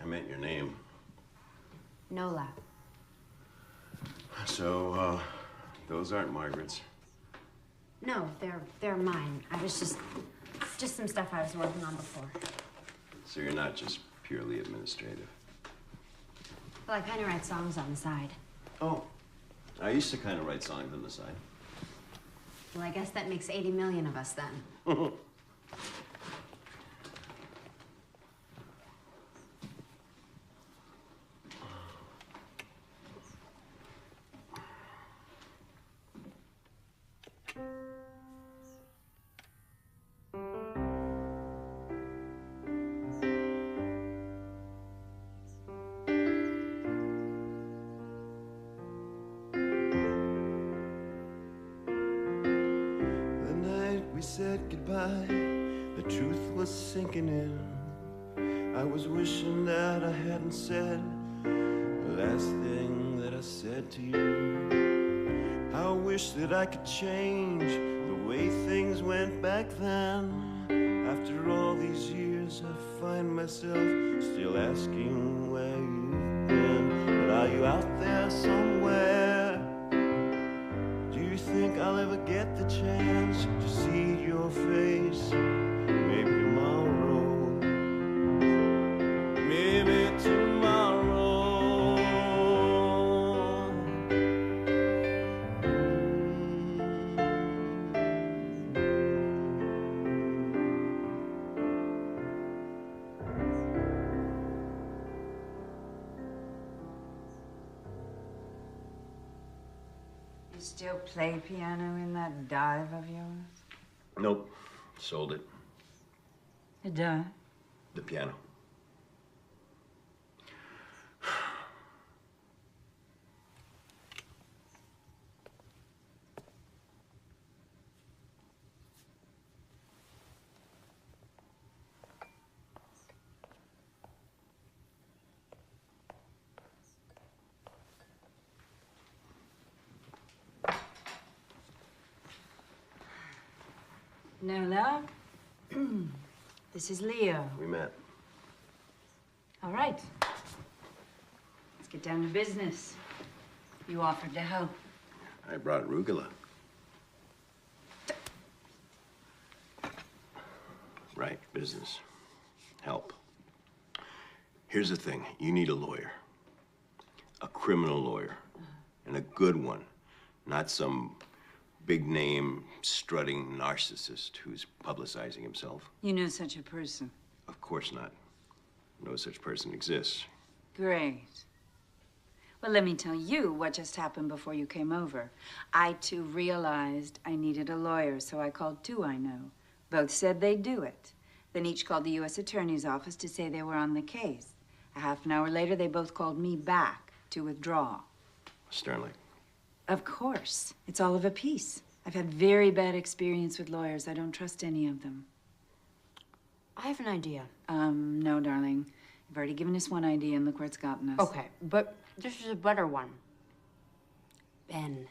I meant your name. Nola. So, those aren't Margaret's. No, they're mine. I was just some stuff I was working on before. So you're not just purely administrative. Well, I kind of write songs on the side. Oh, I used to kind of write songs on the side. Well, I guess that makes 80 million of us then. Goodbye, the truth was sinking in. I was wishing that I hadn't said the last thing that I said to you. I wish that I could change the way things went back then. After all these years, I find myself still asking where you've been. But are you out there somewhere? Do you think I'll ever get the chance to see your face? Maybe tomorrow. Maybe tomorrow. You still play piano in that dive of yours? Nope. Sold it. The dive? The piano. Nola, this is Leo. We met. All right. Let's get down to business. You offered to help. I brought arugula. Right, business. Help. Here's the thing. You need a lawyer. A criminal lawyer. And a good one. Not some big-name, strutting narcissist who's publicizing himself. You know such a person. Of course not. No such person exists. Great. Well, let me tell you what just happened before you came over. I, too, realized I needed a lawyer, so I called two I know. Both said they'd do it. Then each called the U.S. Attorney's office to say they were on the case. A half an hour later, they both called me back to withdraw. Sternly. Of course. It's all of a piece. I've had very bad experience with lawyers. I don't trust any of them. I have an idea. No, darling. You've already given us one idea, and look where it's gotten us. Okay, but this is a better one. Ben.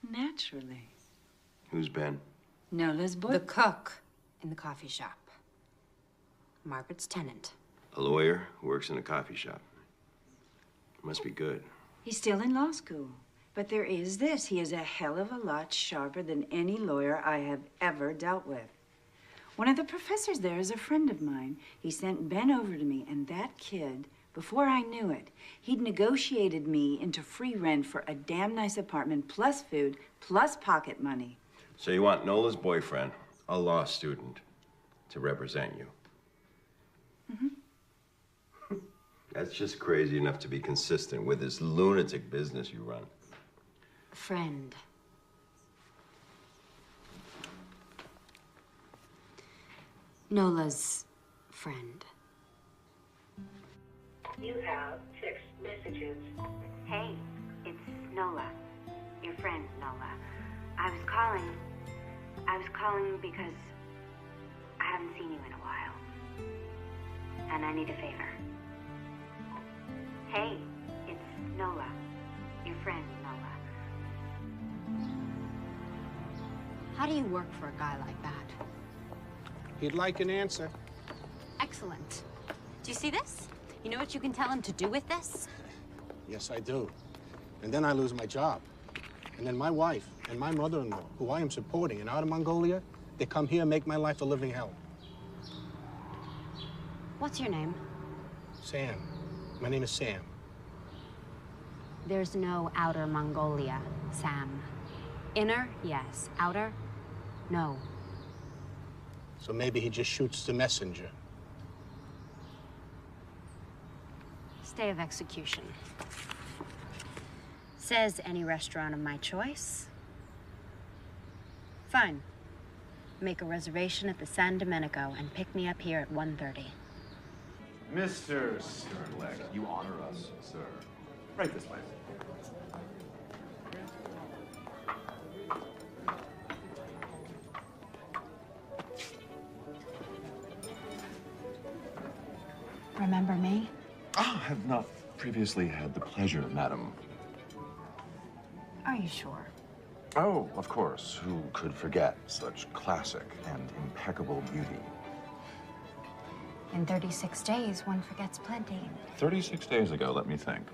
Naturally. Who's Ben? Nola's boy. The cook in the coffee shop. Margaret's tenant. A lawyer who works in a coffee shop. Must be good. He's still in law school. But there is this. He is a hell of a lot sharper than any lawyer I have ever dealt with. One of the professors there is a friend of mine. He sent Ben over to me, and that kid, before I knew it, he'd negotiated me into free rent for a damn nice apartment, plus food, plus pocket money. So you want Nola's boyfriend, a law student, to represent you? Mm-hmm. That's just crazy enough to be consistent with this lunatic business you run. Friend. Nola's friend. You have 6 messages. Hey, it's Nola. Your friend, Nola. I was calling because I haven't seen you in a while. And I need a favor. Hey, it's Nola. Your friend, Nola. How do you work for a guy like that? He'd like an answer. Excellent. Do you see this? You know what you can tell him to do with this? Yes, I do. And then I lose my job. And then my wife and my mother-in-law, who I am supporting in Outer Mongolia, they come here and make my life a living hell. What's your name? Sam. My name is Sam. There's no outer Mongolia, Sam. Inner, yes. Outer, no. So maybe he just shoots the messenger. Stay of execution. Says any restaurant of my choice. Fine. Make a reservation at the San Domenico and pick me up here at 1:30. Mr. Sternlicht, you honor us, sir. Right this way. Remember me? Ah, I have not previously had the pleasure, madam. Are you sure? Oh, of course. Who could forget such classic and impeccable beauty? In 36 days, one forgets plenty. 36 days ago, let me think.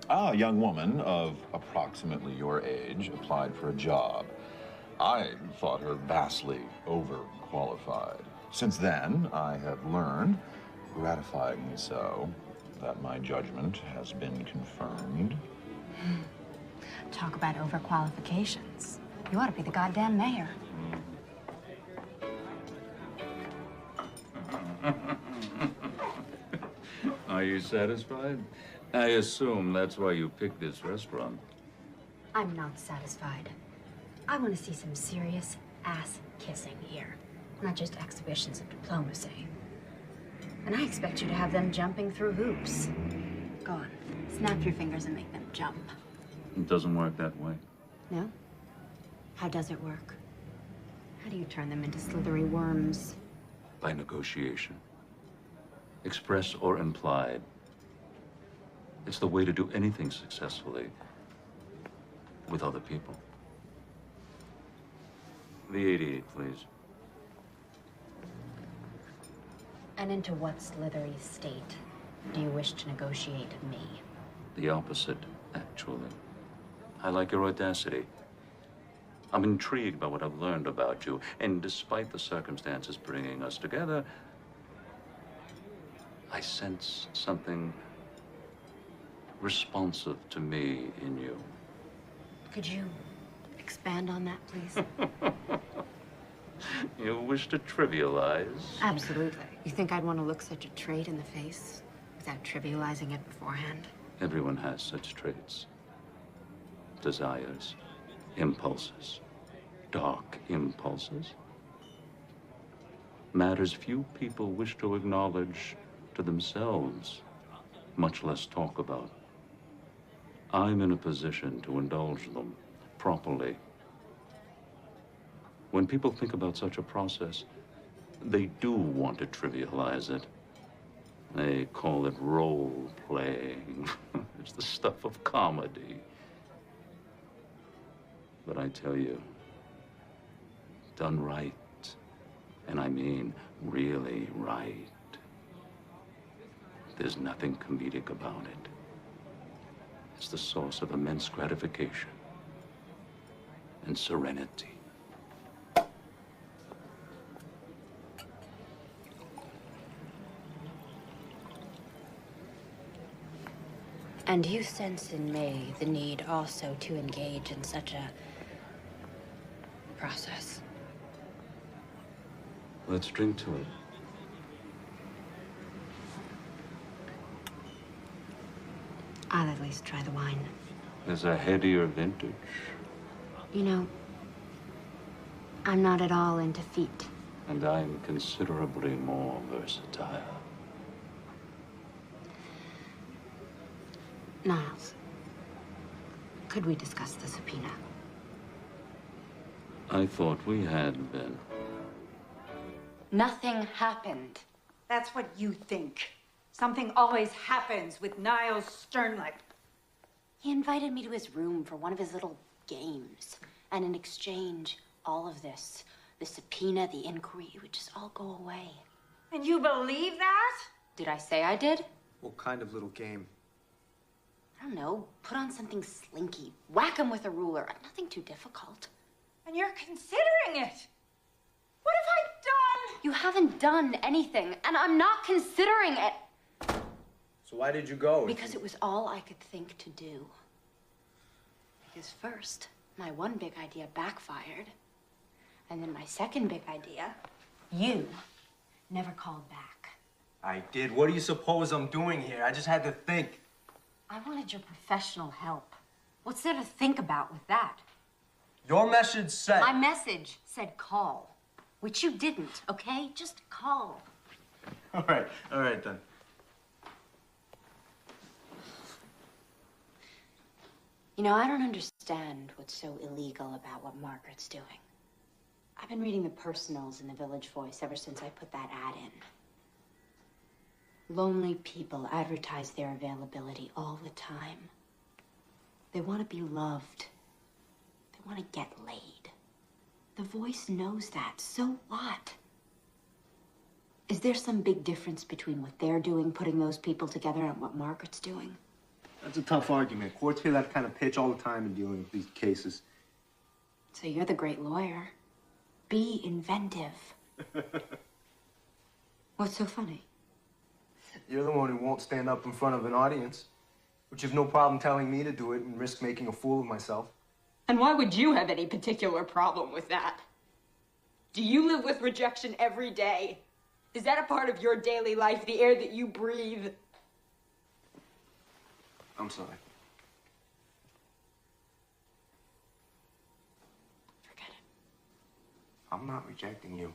Ah, a young woman of approximately your age applied for a job. I thought her vastly overqualified. Since then, I have learned, gratifyingly so, that my judgment has been confirmed. Talk about overqualifications. You ought to be the goddamn mayor. Are you satisfied? I assume that's why you picked this restaurant. I'm not satisfied. I want to see some serious ass-kissing here, not just exhibitions of diplomacy. And I expect you to have them jumping through hoops. Go on, snap your fingers and make them jump. It doesn't work that way. No? How does it work? How do you turn them into slithery worms? By negotiation. Express or implied. It's the way to do anything successfully with other people. The 88, please. And into what slithery state do you wish to negotiate me? The opposite, actually. I like your audacity. I'm intrigued by what I've learned about you, and despite the circumstances bringing us together, I sense something responsive to me in you. Could you expand on that, please? You wish to trivialize? Absolutely. You think I'd want to look such a trait in the face without trivializing it beforehand? Everyone has such traits. Desires, impulses, dark impulses. Matters few people wish to acknowledge to themselves, much less talk about. I'm in a position to indulge them properly. When people think about such a process, they do want to trivialize it. They call it role-playing. It's the stuff of comedy. But I tell you, done right, and I mean really right, there's nothing comedic about it. It's the source of immense gratification and serenity. And you sense in me the need also to engage in such a process. Let's drink to it. I'll at least try the wine. There's a headier vintage. You know, I'm not at all into feet. And I'm considerably more versatile. Niles, could we discuss the subpoena? I thought we had been. Nothing happened. That's what you think. Something always happens with Niles Sternlicht. He invited me to his room for one of his little games. And in exchange, all of this, the subpoena, the inquiry, would just all go away. And you believe that? Did I say I did? What kind of little game? I don't know. Put on something slinky. Whack him with a ruler. Nothing too difficult. And you're considering it. What have I done? You haven't done anything, and I'm not considering it. So why did you go? Because it was all I could think to do. Because first, my one big idea backfired. And then my second big idea, you never called back. I did. What do you suppose I'm doing here? I just had to think. I wanted your professional help. What's there to think about with that? Your message said... My message said call, which you didn't, okay? Just call. All right then. You know, I don't understand what's so illegal about what Margaret's doing. I've been reading the personals in the Village Voice ever since I put that ad in. Lonely people advertise their availability all the time. They want to be loved. They want to get laid. The Voice knows that. So what? Is there some big difference between what they're doing, putting those people together, and what Margaret's doing? That's a tough argument. Courts hear that kind of pitch all the time in dealing with these cases. So you're the great lawyer. Be inventive. What's so funny? You're the one who won't stand up in front of an audience, which you've no problem telling me to do it and risk making a fool of myself. And why would you have any particular problem with that? Do you live with rejection every day? Is that a part of your daily life, the air that you breathe? I'm sorry. Forget it. I'm not rejecting you.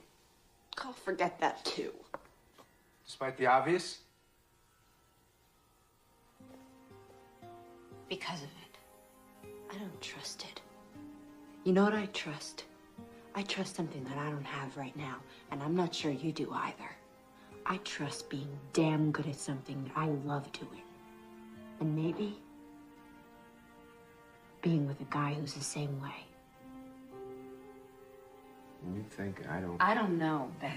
I'll forget that too. Despite the obvious? Because of it. I don't trust it. You know what I trust? I trust something that I don't have right now, and I'm not sure you do either. I trust being damn good at something that I love doing. And maybe being with a guy who's the same way. You think I don't... I don't know, Ben.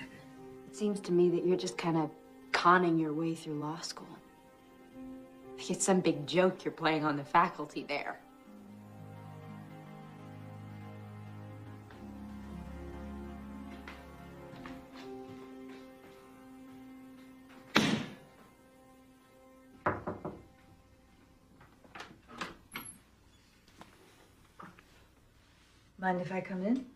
It seems to me that you're just kind of conning your way through law school. Like it's some big joke you're playing on the faculty there. Mind if I come in?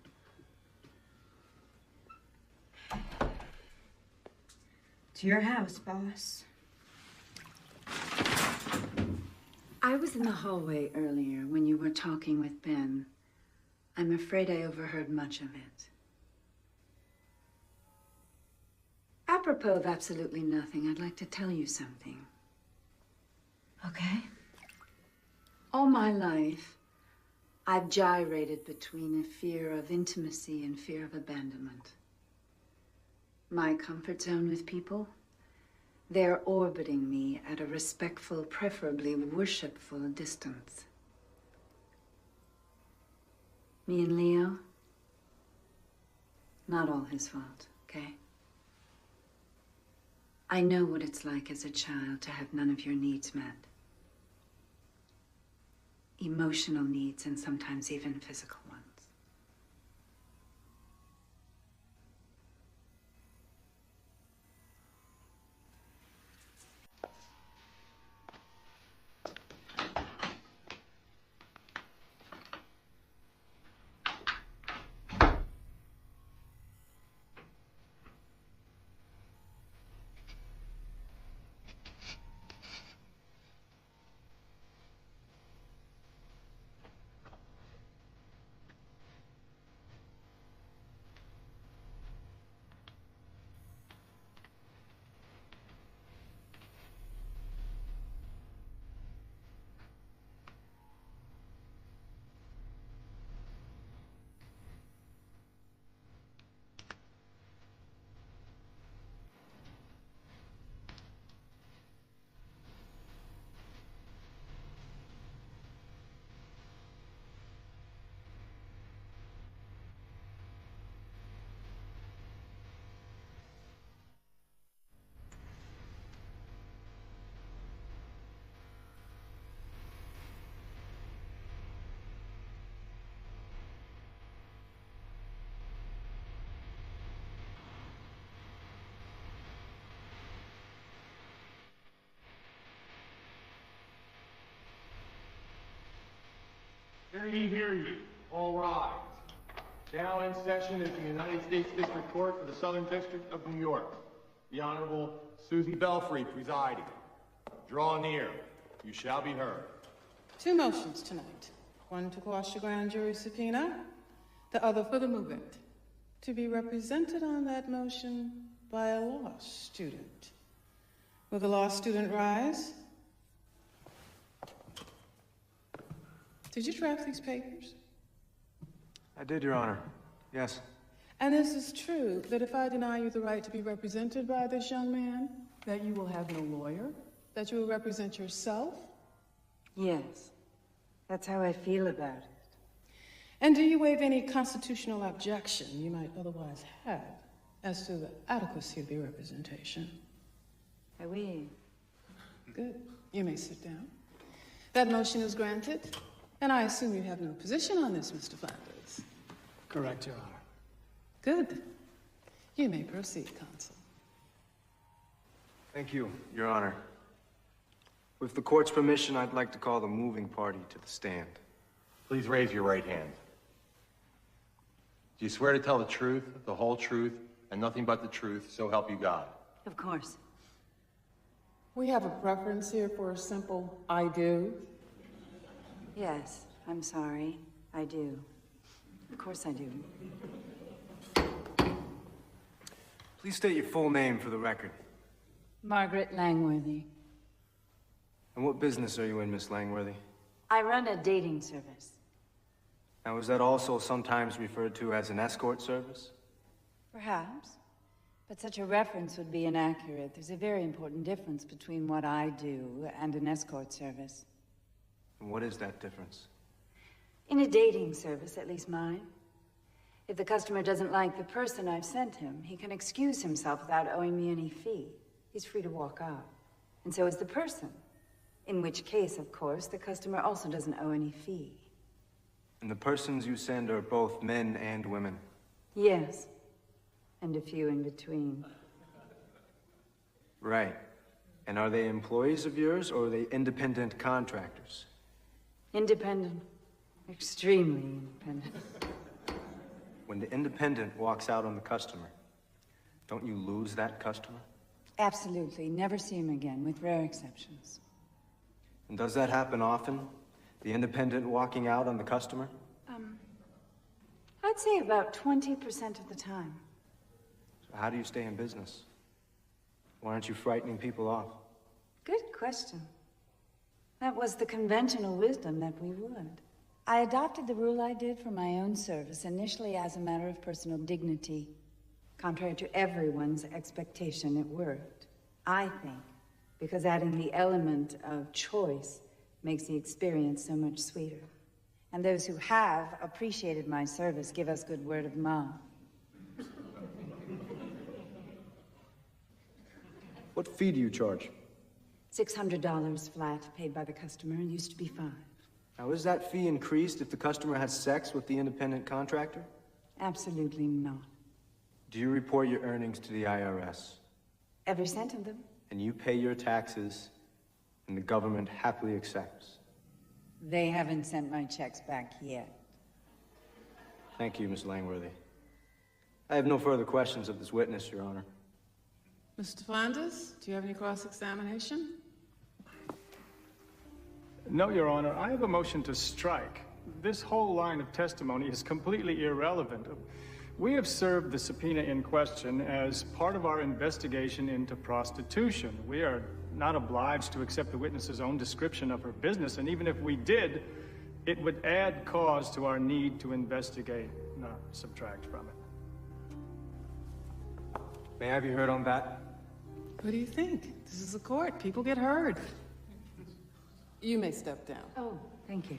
To your house, boss. I was in the hallway earlier when you were talking with Ben. I'm afraid I overheard much of it. Apropos of absolutely nothing, I'd like to tell you something. Okay? All my life, I've gyrated between a fear of intimacy and fear of abandonment. My comfort zone with people, they're orbiting me at a respectful, preferably worshipful distance. Me and Leo, not all his fault, okay? I know what it's like as a child to have none of your needs met. Emotional needs and sometimes even physical ones. hear you. All rise. Now in session is the United States District Court for the Southern District of New York. The Honorable Susie Belfry presiding. Draw near. You shall be heard. Two motions tonight. One to quash the grand jury subpoena, the other for the movement. To be represented on that motion by a law student. Will the law student rise? Did you draft these papers? I did, Your Honor. Yes. And is this true that if I deny you the right to be represented by this young man, that you will have no lawyer? That you will represent yourself? Yes. That's how I feel about it. And do you waive any constitutional objection you might otherwise have as to the adequacy of the representation? I will. Good. You may sit down. That motion is granted, and I assume you have no position on this, Mr. Flanders. Correct, Your Honor. Good. You may proceed, Counsel. Thank you, Your Honor. With the court's permission, I'd like to call the moving party to the stand. Please raise your right hand. Do you swear to tell the truth, the whole truth, and nothing but the truth, so help you God? Of course. We have a preference here for a simple I do. Yes, I'm sorry. I do. Of course I do. Please state your full name for the record. Margaret Langworthy. And what business are you in, Miss Langworthy? I run a dating service. Now, is that also sometimes referred to as an escort service? Perhaps. But such a reference would be inaccurate. There's a very important difference between what I do and an escort service. And what is that difference? In a dating service, at least mine, if the customer doesn't like the person I've sent him, he can excuse himself without owing me any fee. He's free to walk out. And so is the person. In which case, of course, the customer also doesn't owe any fee. And the persons you send are both men and women? Yes. And a few in between. Right. And are they employees of yours, or are they independent contractors? Independent. Extremely independent. When the independent walks out on the customer, don't you lose that customer? Absolutely. Never see him again, with rare exceptions. And does that happen often? The independent walking out on the customer? I'd say about 20% of the time. So how do you stay in business? Why aren't you frightening people off? Good question. That was the conventional wisdom that we would. I adopted the rule I did for my own service, initially as a matter of personal dignity. Contrary to everyone's expectation, it worked. I think, because adding the element of choice makes the experience so much sweeter. And those who have appreciated my service give us good word of mouth. What fee do you charge? $600 flat, paid by the customer, and used to be $5. Now, is that fee increased if the customer has sex with the independent contractor? Absolutely not. Do you report your earnings to the IRS? Every cent of them. And you pay your taxes, and the government happily accepts? They haven't sent my checks back yet. Thank you, Miss Langworthy. I have no further questions of this witness, Your Honor. Mr. Flanders, do you have any cross-examination? No, Your Honor. I have a motion to strike. This whole line of testimony is completely irrelevant. We have served the subpoena in question as part of our investigation into prostitution. We are not obliged to accept the witness's own description of her business, and even if we did, it would add cause to our need to investigate, not subtract from it. May I be heard on that? What do you think? This is a court. People get heard. You may step down. Oh, thank you.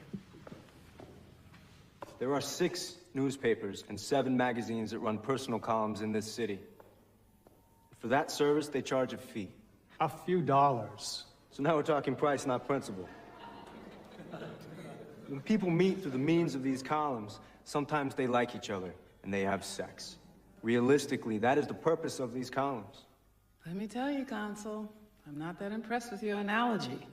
There are 6 newspapers and 7 magazines that run personal columns in this city. For that service, they charge a fee. A few dollars. So now we're talking price, not principle. When people meet through the means of these columns, sometimes they like each other and they have sex. Realistically, that is the purpose of these columns. Let me tell you, Consul, I'm not that impressed with your analogy.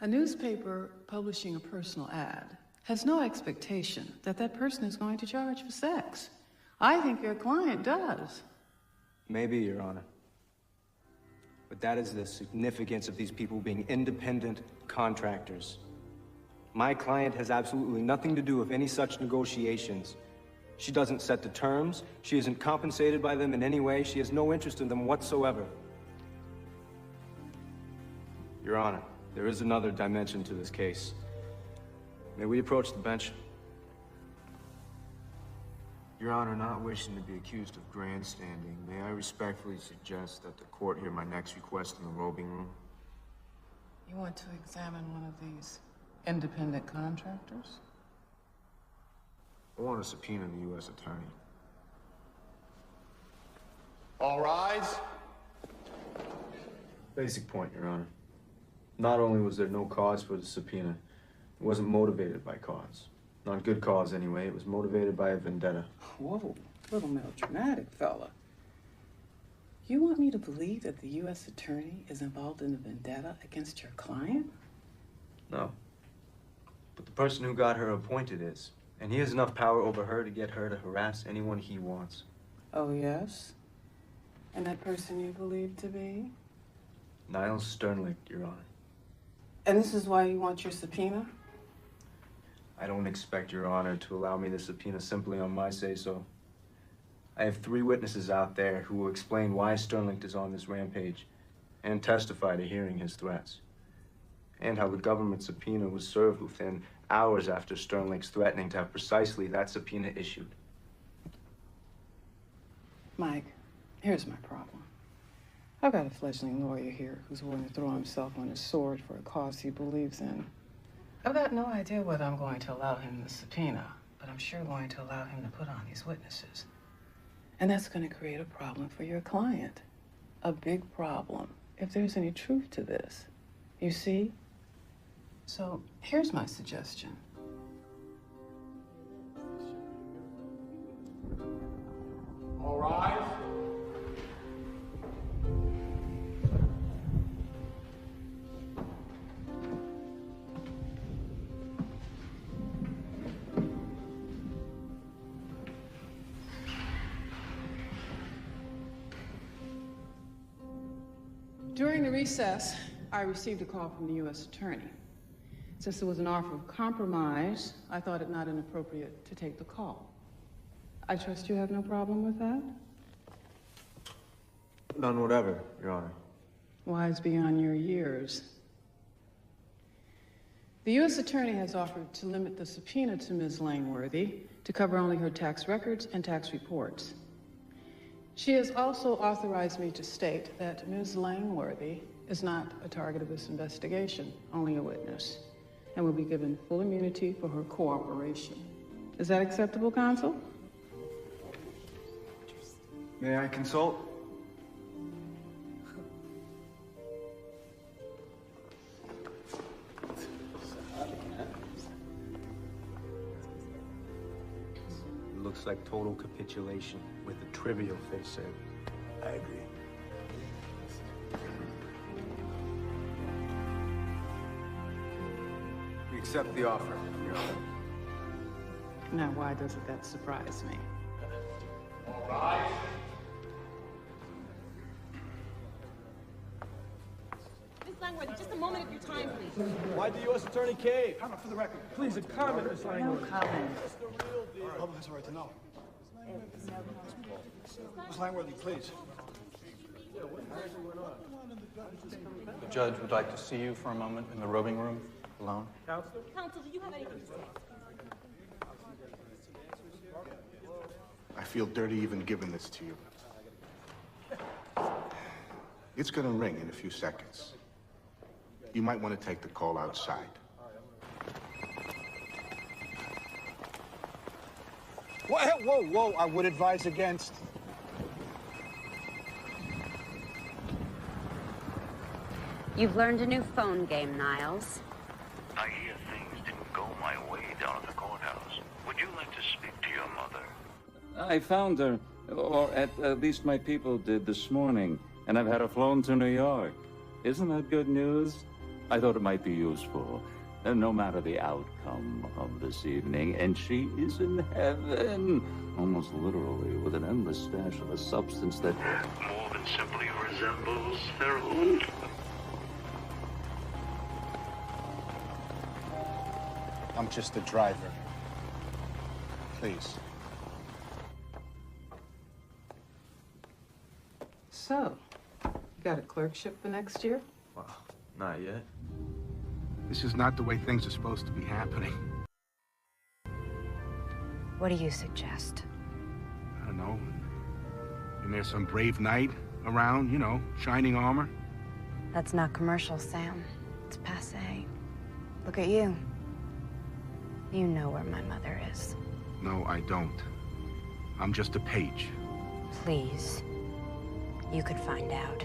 A newspaper publishing a personal ad has no expectation that that person is going to charge for sex. I think your client does. Maybe, Your Honor. But that is the significance of these people being independent contractors. My client has absolutely nothing to do with any such negotiations. She doesn't set the terms. She isn't compensated by them in any way. She has no interest in them whatsoever. Your Honor, there is another dimension to this case. May we approach the bench? Your Honor, not wishing to be accused of grandstanding, may I respectfully suggest that the court hear my next request in the robing room? You want to examine one of these independent contractors? I want to subpoena the U.S. Attorney. All rise. Basic point, Your Honor. Not only was there no cause for the subpoena, it wasn't motivated by cause. Not good cause, anyway. It was motivated by a vendetta. Whoa, little melodramatic fella. You want me to believe that the U.S. Attorney is involved in a vendetta against your client? No. But the person who got her appointed is. And he has enough power over her to get her to harass anyone he wants. Oh, yes? And that person you believe to be? Niles Sternlicht, Your Honor. And this is why you want your subpoena? I don't expect Your Honor to allow me the subpoena simply on my say-so. I have 3 witnesses out there who will explain why Sternlicht is on this rampage and testify to hearing his threats. And how the government subpoena was served within hours after Sternlicht's threatening to have precisely that subpoena issued. Mike, here's my problem. I've got a fledgling lawyer here who's willing to throw himself on his sword for a cause he believes in. I've got no idea whether I'm going to allow him the subpoena, but I'm sure going to allow him to put on these witnesses. And that's going to create a problem for your client. A big problem, if there's any truth to this. You see? So here's my suggestion. All rise. During the recess, I received a call from the U.S. Attorney. Since there was an offer of compromise, I thought it not inappropriate to take the call. I trust you have no problem with that? None whatever, Your Honor. Wise beyond your years. The U.S. Attorney has offered to limit the subpoena to Ms. Langworthy to cover only her tax records and tax reports. She has also authorized me to state that Ms. Langworthy is not a target of this investigation, only a witness, and will be given full immunity for her cooperation. Is that acceptable, counsel? May I consult? Looks like total capitulation with a trivial face save. I agree. We accept the offer, Your Honor. Now, why doesn't that surprise me? All rise. Miss Langworthy, just a moment of your time, please. Why did the U.S. Attorney cave? Comment for the record. Please, a comment, Miss Langworthy. No comment. It's the real deal. The public has a right to know. Miss Langworthy, please. The judge would like to see you for a moment in the robing room, alone. Counsel, do you have anything to say? I feel dirty even giving this to you. It's gonna ring in a few seconds. You might want to take the call outside. Whoa, I would advise against. You've learned a new phone game, Niles. I hear things didn't go my way down at the courthouse. Would you like to speak to your mother? I found her, or at least my people did this morning, and I've had her flown to New York. Isn't that good news? I thought it might be useful. And no matter the outcome of this evening, and she is in heaven, almost literally, with an endless stash of a substance that more than simply resembles heroin. I'm just a driver. Please. So, you got a clerkship for next year? Well, not yet. This is not the way things are supposed to be happening. What do you suggest? I don't know. And there's some brave knight around, you know, shining armor. That's not commercial, Sam. It's passé. Look at you. You know where my mother is. No, I don't. I'm just a page. Please. You could find out.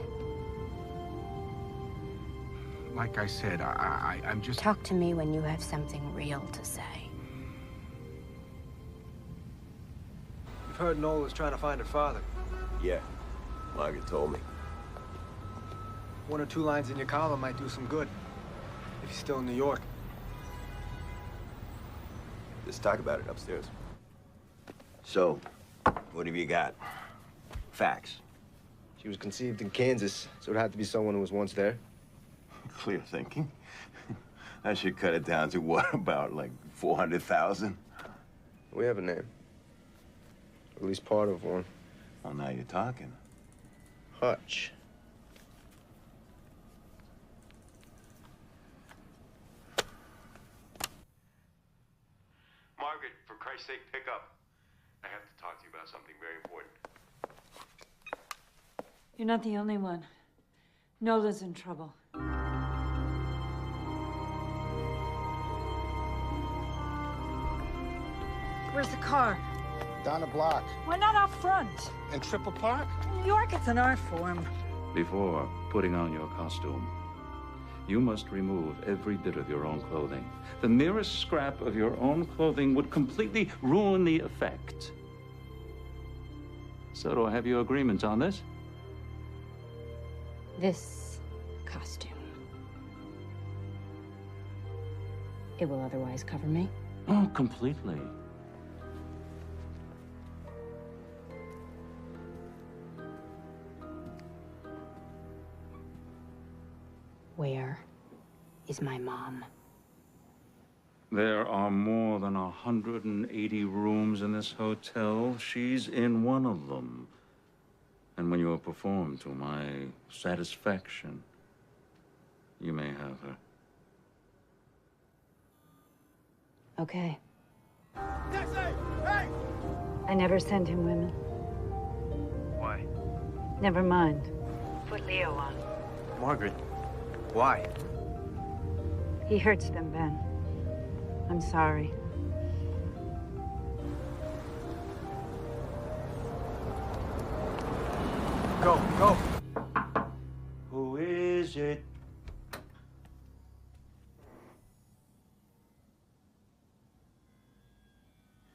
Like I said, I'm just... Talk to me when you have something real to say. You've heard Nola's trying to find her father. Yeah, Margaret told me. 1 or 2 lines in your column might do some good. If he's still in New York. Let's talk about it upstairs. So, what have you got? Facts. She was conceived in Kansas, so it had to be someone who was once there. Clear thinking. I should cut it down to what, about like 400,000? We have a name. At least part of one. Well, now you're talking. Hutch. Margaret, for Christ's sake, pick up. I have to talk to you about something very important. You're not the only one. Nola's in trouble. Where's the car? Down the block. Why not out front? In Triple Park? In New York, it's an art form. Before putting on your costume, you must remove every bit of your own clothing. The merest scrap of your own clothing would completely ruin the effect. So do I have your agreement on this? This costume. It will otherwise cover me? Oh, completely. Where is my mom? There are more than 180 rooms in this hotel. She's in one of them. And when you have performed to my satisfaction, you may have her. Okay. Hey! I never send him women. Why? Never mind. Put Leo on. Margaret, why? He hurts them, Ben. I'm sorry. Go, go. Who is it?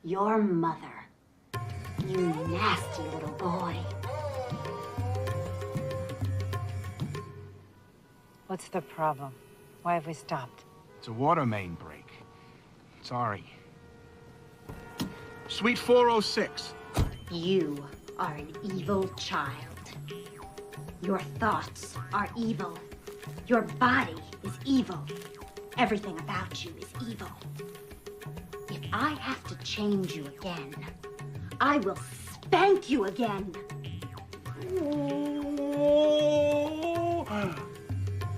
Your mother. You nasty little boy. What's the problem? Why have we stopped? It's a water main break. Sorry. Suite 406. You are an evil child. Your thoughts are evil. Your body is evil. Everything about you is evil. If I have to change you again, I will spank you again.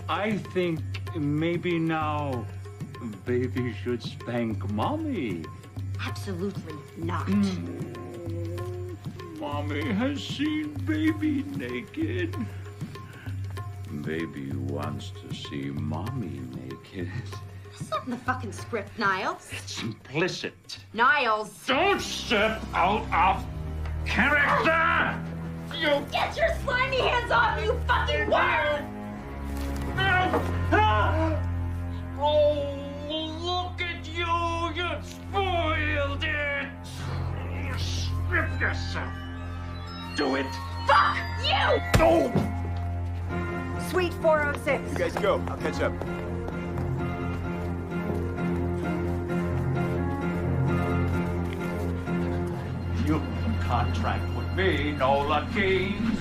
I think maybe now baby should spank mommy. Absolutely not. Mommy has seen baby naked. Baby wants to see mommy naked. That's not in the fucking script, Niles. It's implicit. Niles! Don't step out of character! You Get your slimy hands off, you fucking worm! Oh, look at you! You spoiled it! Strip yourself! Do it! Fuck you! No! Suite 406. You guys go. I'll catch up. contract with me, Nola Keynes.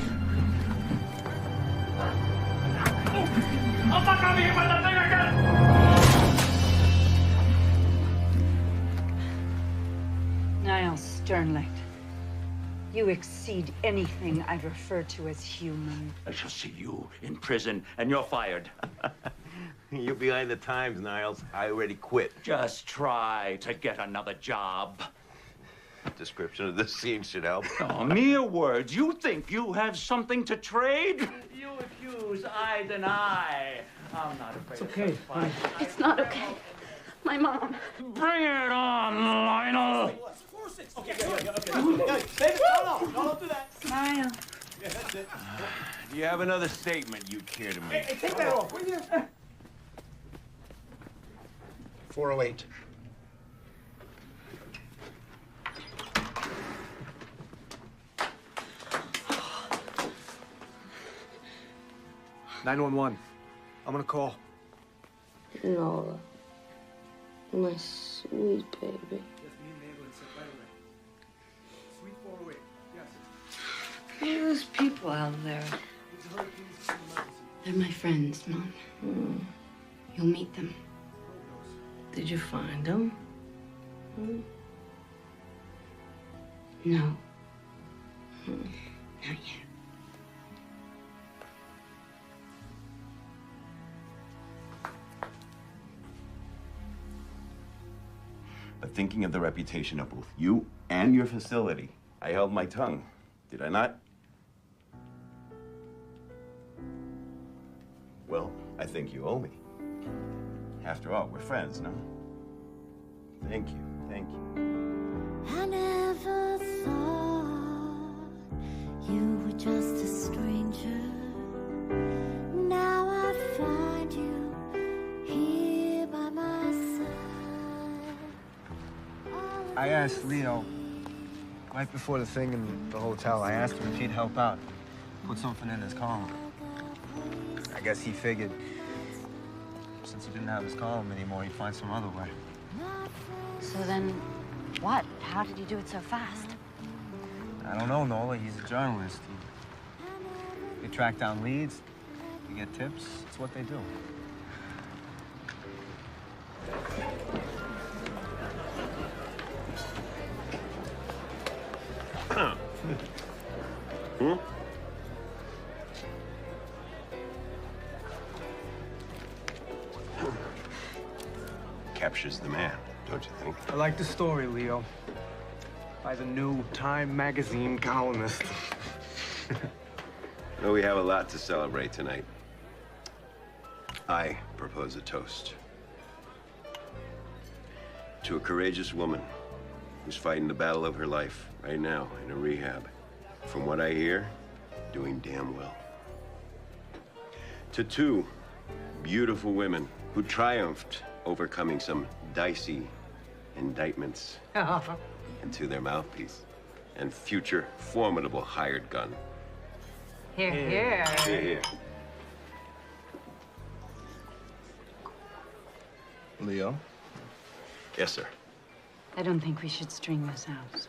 I'm not gonna be hit by the thing again! Niles Sternlicht, you exceed anything I refer to as human. I shall see you in prison, and you're fired. You're behind the times, Niles. I already quit. Just try to get another job. Description of this scene should help. Oh, mere words. You think you have something to trade? You accuse, I deny. I'm not afraid. It's okay. Fine. It's not okay. My mom. Bring it on, Lionel. Okay. Baby, no, don't do that. Smile. Yeah, that's it. Do you have another statement you care to make? Hey, take that off, will you? 408. "911. I'm gonna call." Nola. My sweet baby. Who are those people out there? They're my friends, Mom. You'll meet them. Did you find them? No. Not yet. But thinking of the reputation of both you and your facility, I held my tongue. Did I not? Well, I think you owe me. After all, we're friends, no? Thank you. Thank you. I never thought you were just a stranger. Now I find you here by my side. I asked Leo, right before the thing in the hotel, I asked him if he'd help out. Put something in his column. I guess he figured since he didn't have his column anymore, he'd find some other way. So then, what? How did you do it so fast? I don't know, Nola. He's a journalist. They track down leads, they get tips. It's what they do. Captures the man, don't you think? I like the story, Leo. By the new Time magazine columnist. Well, we have a lot to celebrate tonight. I propose a toast to a courageous woman who's fighting the battle of her life right now in a rehab. From what I hear, doing damn well. To two beautiful women who triumphed overcoming some dicey indictments. And to their mouthpiece and future formidable hired gun. Here, here. Here, here. Leo? Yes, sir. I don't think we should string this out.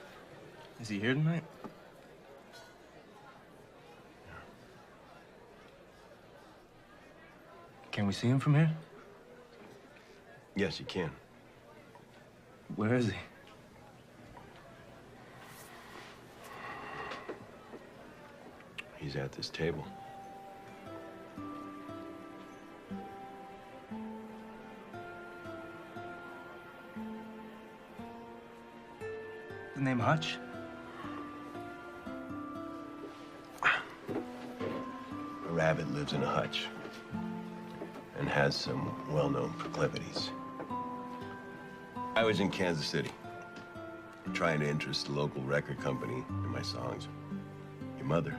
Is he here tonight? Can we see him from here? Yes, you can. Where is he? He's at this table. The name Hutch? A rabbit lives in a hutch and has some well-known proclivities. I was in Kansas City trying to interest the local record company in my songs. Your mother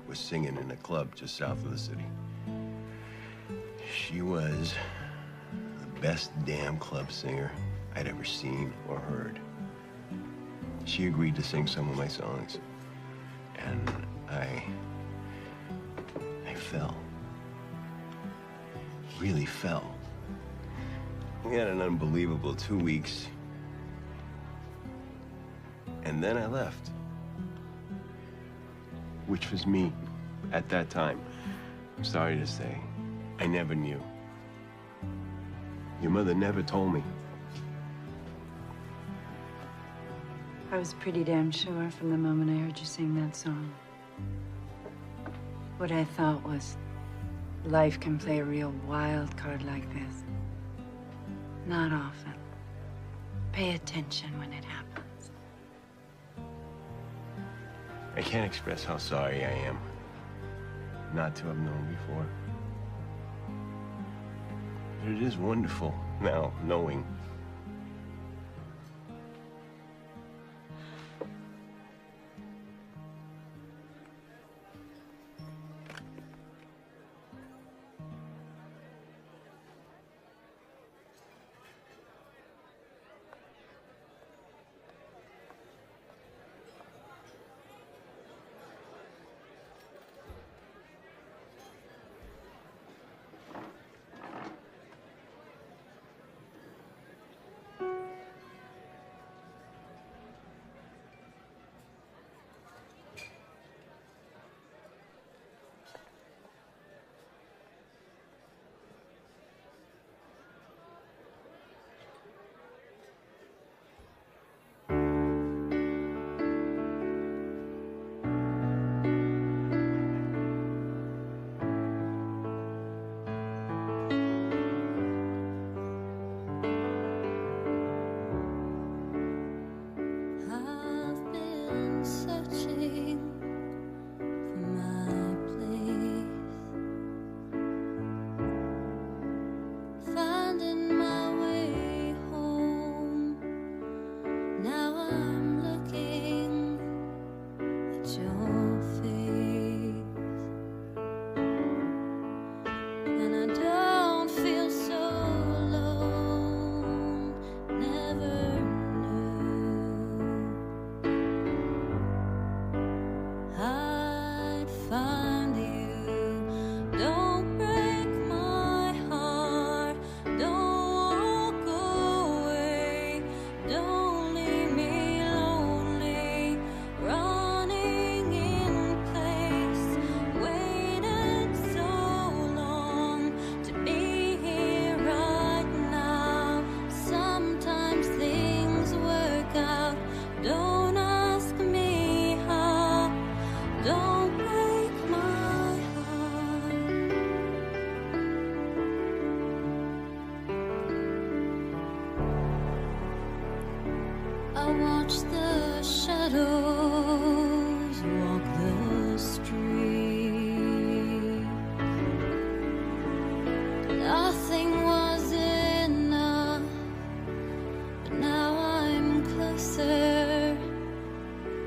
was singing in a club just south of the city. She was the best damn club singer I'd ever seen or heard. She agreed to sing some of my songs, and I fell. Really fell. We had an unbelievable 2 weeks, and then I left. which was me at that time. I'm sorry to say, I never knew. Your mother never told me. I was pretty damn sure from the moment I heard you sing that song. What I thought was, life can play a real wild card like this. Not often. Pay attention when it happens. I can't express how sorry I am not to have known before. But it is wonderful now knowing. I've been searching for my place, finding my way home. Now I'm looking at your face, and I don't feel so alone. Never I'd find you. Don't break my heart. Don't walk away. Don't leave me lonely. Running in place. Waited so long to be here right now. Sometimes things work out. Don't ask me how. Don't break my heart. I watch the shadows walk the street. Nothing was enough, but now I'm closer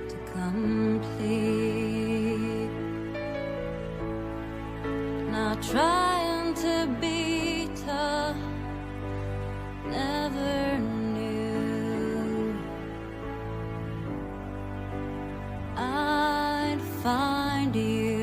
to complete. Not trying to be tough, never knew I'd find you.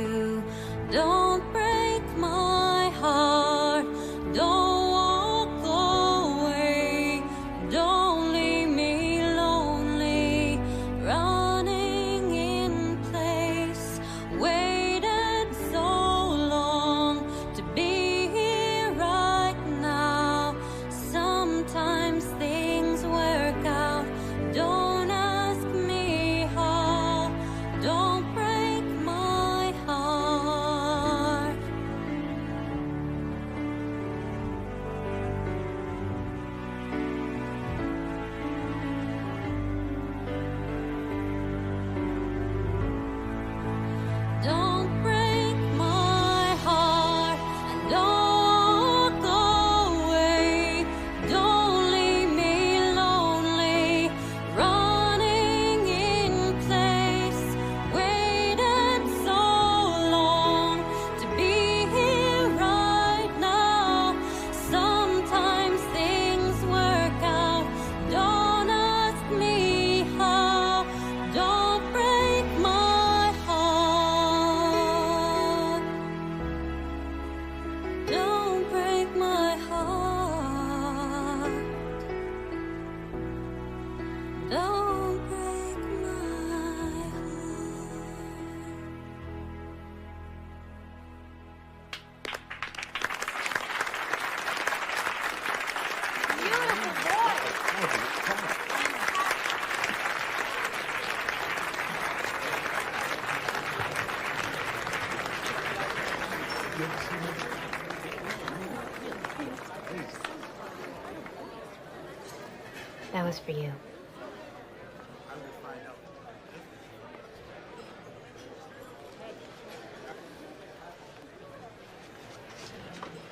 was for you.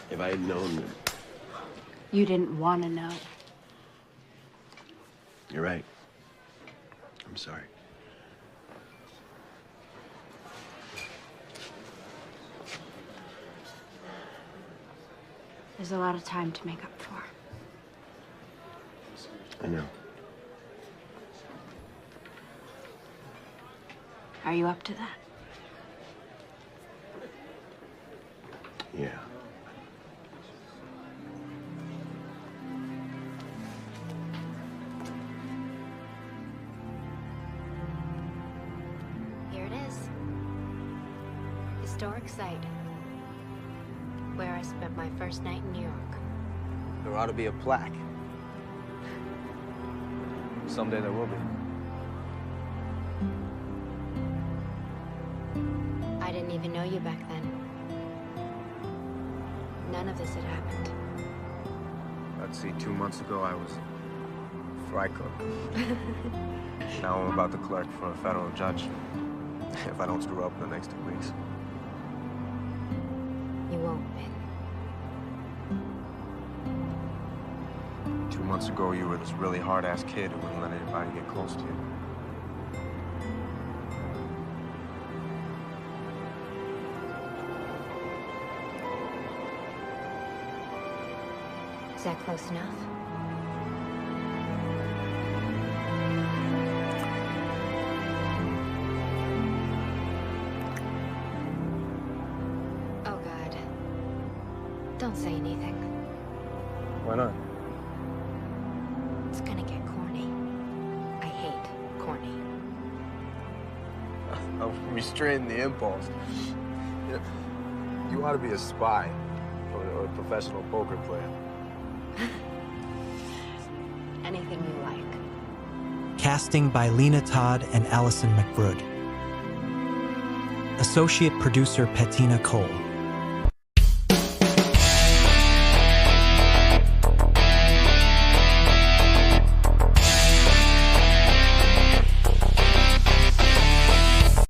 If I had known that... You didn't want to know. You're right. I'm sorry. There's a lot of time to make up for. I know. Are you up to that? Yeah. Here it is. Historic site. Where I spent my first night in New York. There ought to be a plaque. Someday there will be. I didn't even know you back then. None of this had happened. Let's see, 2 months ago I was fry cook. Now I'm about to clerk for a federal judge. If I don't screw up in the next 2 weeks. You won't, Ben. 2 months ago, you were this really hard-ass kid who wouldn't let anybody get close to you. Is that close enough? Oh, God. Don't say anything. Why not? It's gonna get corny. I hate corny. I'm restraining the impulse. You ought to be a spy or a professional poker player. Anything you like. Casting by Lena Todd and Allison McBrood. Associate producer Bettina Cole.